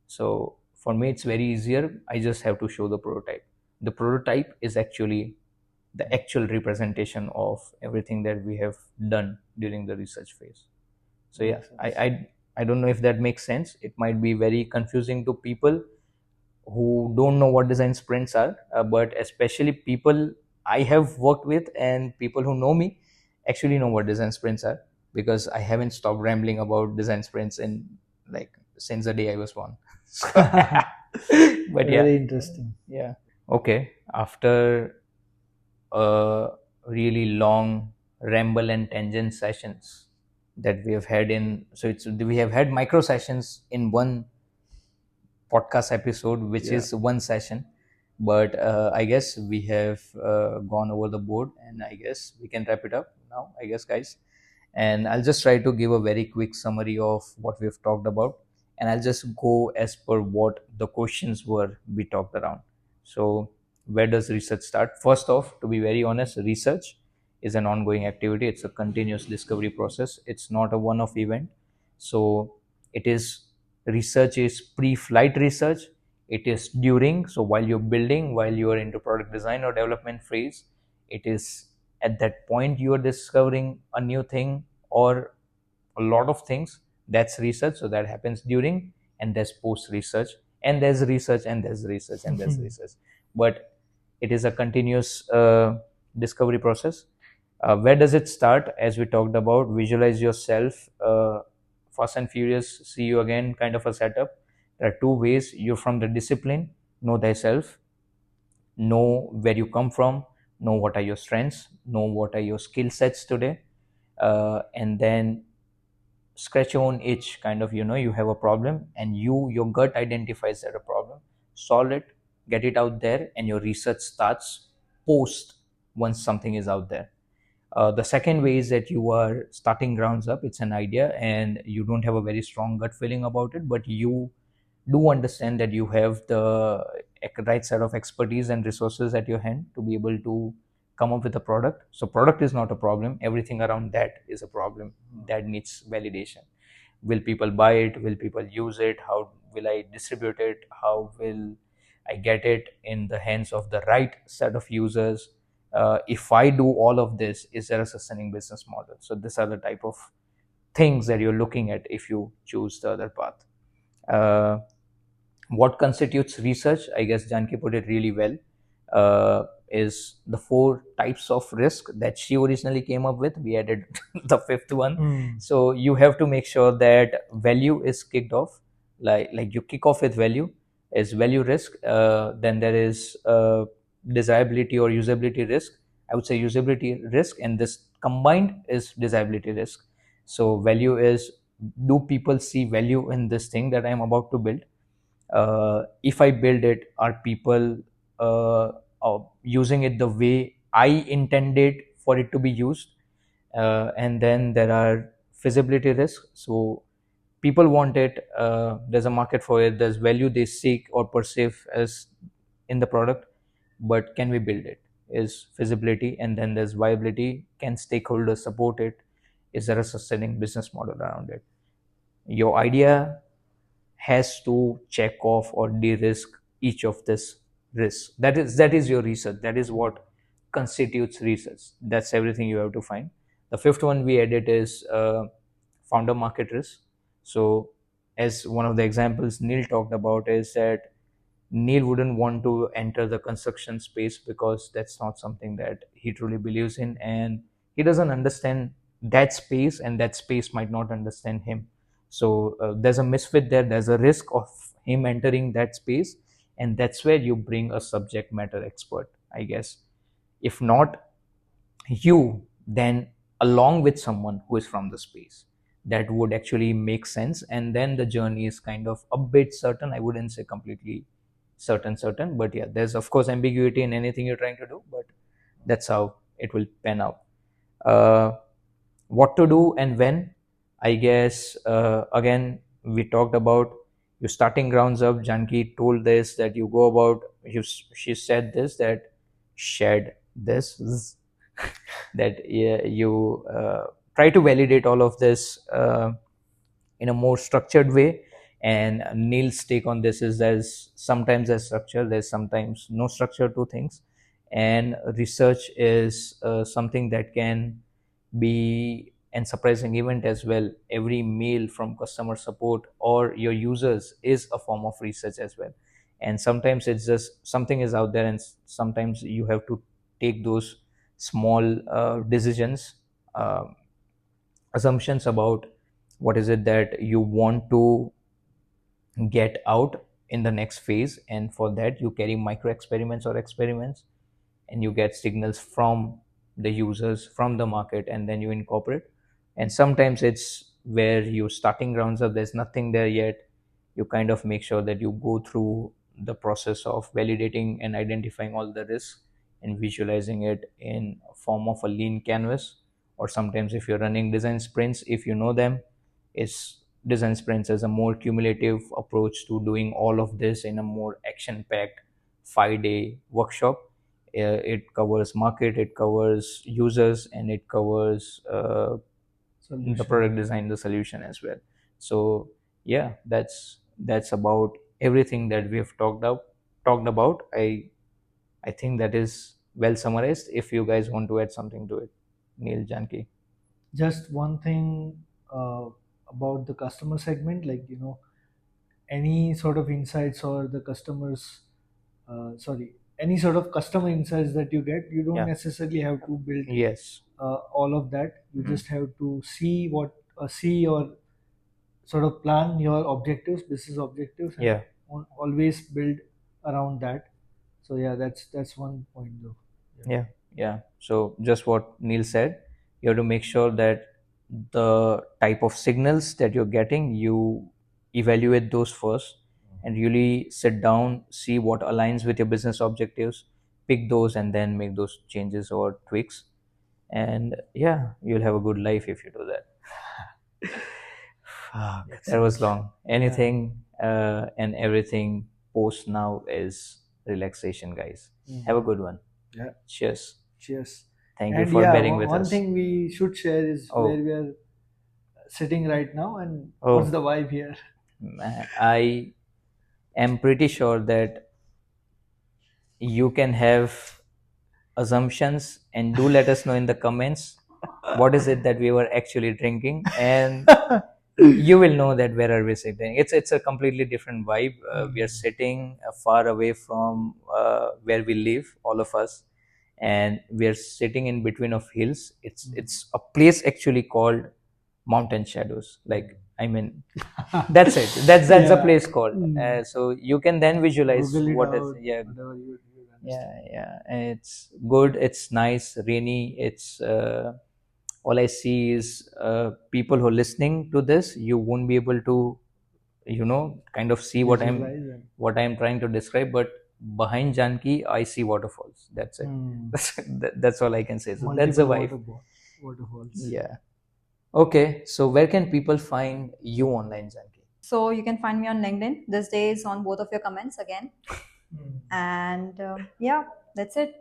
[SPEAKER 3] So for me it's very easier. I just have to show the prototype. The prototype is actually the actual representation of everything that we have done during the research phase. So yeah, I don't know if that makes sense. It might be very confusing to people who don't know what design sprints are, but especially people I have worked with and people who know me actually know what design sprints are, because I haven't stopped rambling about design sprints in, like, since the day I was born. But yeah,
[SPEAKER 2] Very interesting.
[SPEAKER 3] yeah. Okay, after a really long ramble and tangent sessions that we have had in, so it's, we have had micro sessions in one podcast episode, which
[SPEAKER 2] Yeah.
[SPEAKER 3] is one session. But I guess we have gone over the board, and I guess we can wrap it up now, I guess, guys. And I'll just try to give a very quick summary of what we've talked about, and I'll just go as per what the questions were we talked around. So, where does research start? First off, to be very honest, research is an ongoing activity. It's a continuous discovery process. It's not a one-off event. So, it is research is pre-flight research. It is during, so while you're building, while you're into product design or development phase, it is at that point you are discovering a new thing or a lot of things. That's research. So that happens during, and there's post research, and there's research, and there's research, and there's research. But it is a continuous discovery process. Where does it start? As we talked about, visualize yourself, fast and furious, see you again kind of a setup. There are two ways. You're from the discipline, know thyself, know where you come from, know what are your strengths, know what are your skill sets today, and then scratch your own itch. Kind of, you have a problem, and your gut identifies that a problem, solve it, get it out there, and your research starts post once something is out there. The second way is that you are starting grounds up. It's an idea, and you don't have a very strong gut feeling about it, but you do understand that you have the right set of expertise and resources at your hand to be able to come up with a product. So product is not a problem. Everything around that is a problem that needs validation. Will people buy it? Will people use it? How will I distribute it? How will I get it in the hands of the right set of users? If I do all of this, is there a sustaining business model? So these are the type of things that you're looking at if you choose the other path. What constitutes research? I guess Janki put it really well. Is the four types of risk that she originally came up with. We added the fifth one. So you have to make sure that value is kicked off. Like you kick off with value is value risk. Then there is desirability or usability risk. I would say usability risk, and this combined is desirability risk. So value is, do people see value in this thing that I'm about to build? If I build it, are people using it the way I intended for it to be used? And then there are feasibility risks. So people want it, there's a market for it, there's value they seek or perceive as in the product, but can we build it? Is feasibility. And then there's viability. Can stakeholders support it? Is there a sustaining business model around it? Your idea has to check off or de-risk each of this risks. That is your research. That is what constitutes research. That's everything you have to find. The fifth one we added is founder market risk. So as one of the examples Neel talked about is that Neel wouldn't want to enter the construction space because that's not something that he truly believes in, and he doesn't understand that space, and that space might not understand him. So there's a misfit there. There's a risk of him entering that space, and that's where you bring a subject matter expert, I guess. If not you, then along with someone who is from the space, that would actually make sense. And then the journey is kind of a bit certain. I wouldn't say completely certain, but yeah, there's of course ambiguity in anything you're trying to do, but that's how it will pan out. uh, what to do and when? I guess again, we talked about you starting grounds up. Janki told this, that you go about, she said this, that shared this that yeah, you try to validate all of this in a more structured way. And Neel's take on this is there's sometimes there's structure, there's sometimes no structure to things. And research is something that can be an surprising event as well. Every mail from customer support or your users is a form of research as well. And sometimes it's just something is out there, and sometimes you have to take those small decisions, assumptions about what is it that you want to get out in the next phase. And for that you carry micro experiments or experiments, and you get signals from the users, from the market, and then you incorporate. And sometimes it's where you starting grounds up, there's nothing there yet, you kind of make sure that you go through the process of validating and identifying all the risks and visualizing it in form of a lean canvas. Or sometimes if you're running design sprints, if you know them, it's design sprints as a more cumulative approach to doing all of this in a more action packed 5-day workshop. It covers market, it covers users, and it covers the product design, the solution as well. So yeah, that's about everything that we have talked about. I think that is well summarized. If you guys want to add something to it, Neel, Janki.
[SPEAKER 2] Just one thing uh, about the customer segment, like any sort of insights or the customers, sorry, any sort of customer insights that you get, you don't
[SPEAKER 3] Yeah.
[SPEAKER 2] necessarily have to build
[SPEAKER 3] Yes.
[SPEAKER 2] all of that. You
[SPEAKER 3] Mhm.
[SPEAKER 2] just have to see or sort of plan your objectives, business objectives, and
[SPEAKER 3] Yeah.
[SPEAKER 2] always build around that. So yeah, that's one point though.
[SPEAKER 3] Yeah. So just what Neil said, you have to make sure that the type of signals that you're getting, you evaluate those first and really sit down, see what aligns with your business objectives, pick those, and then make those changes or tweaks. And yeah, you'll have a good life if you do that. Fuck, that was long. Anything and everything post now is relaxation, guys. Have a good one.
[SPEAKER 2] Yeah.
[SPEAKER 3] Cheers.
[SPEAKER 2] Cheers.
[SPEAKER 3] Thank you
[SPEAKER 2] And
[SPEAKER 3] for
[SPEAKER 2] yeah,
[SPEAKER 3] bearing with
[SPEAKER 2] one
[SPEAKER 3] us.
[SPEAKER 2] thing we should share is
[SPEAKER 3] Oh.
[SPEAKER 2] where we are sitting right now and
[SPEAKER 3] Oh.
[SPEAKER 2] what's the vibe here.
[SPEAKER 3] I am pretty sure that you can have assumptions, and do let us know in the comments what is it that we were actually drinking, and you will know that where are we sitting. It's a completely different vibe. We are sitting far away from where we live, all of us, and we are sitting in between of hills. It's a place actually called Mountain Shadows. Like, I mean, that's it. That's a
[SPEAKER 2] Yeah.
[SPEAKER 3] place called. So you can then visualize
[SPEAKER 2] Google it
[SPEAKER 3] what is.
[SPEAKER 2] out,
[SPEAKER 3] Yeah.
[SPEAKER 2] whatever you understand.
[SPEAKER 3] Yeah. It's good. It's nice. Rainy. It's all I see is people who are listening to this. You won't be able to, kind of see
[SPEAKER 2] Visualize and-
[SPEAKER 3] what I'm trying to describe. But behind Janki, I see waterfalls. That's it. That's all I can say. So that's the vibe.
[SPEAKER 2] Waterfalls.
[SPEAKER 3] Yeah. Okay. So where can people find you online, Janki?
[SPEAKER 1] So you can find me on LinkedIn these days on both of your comments again. And yeah, that's it.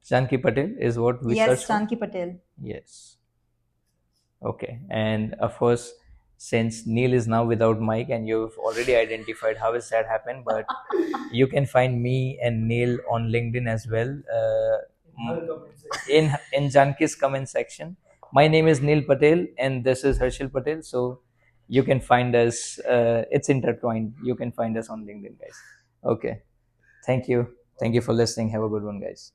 [SPEAKER 3] Janki Patel is what we
[SPEAKER 1] Yes,
[SPEAKER 3] search for?
[SPEAKER 1] Janki Patel.
[SPEAKER 3] Yes. Okay. And of course, since Neil is now without mic and you've already identified how has that happened, but you can find me and Neil on LinkedIn as well. In Janki's comment section. My name is Neel Patel and this is Harshil Patel. So you can find us. It's intertwined. You can find us on LinkedIn, guys. Okay. Thank you. Thank you for listening. Have a good one, guys.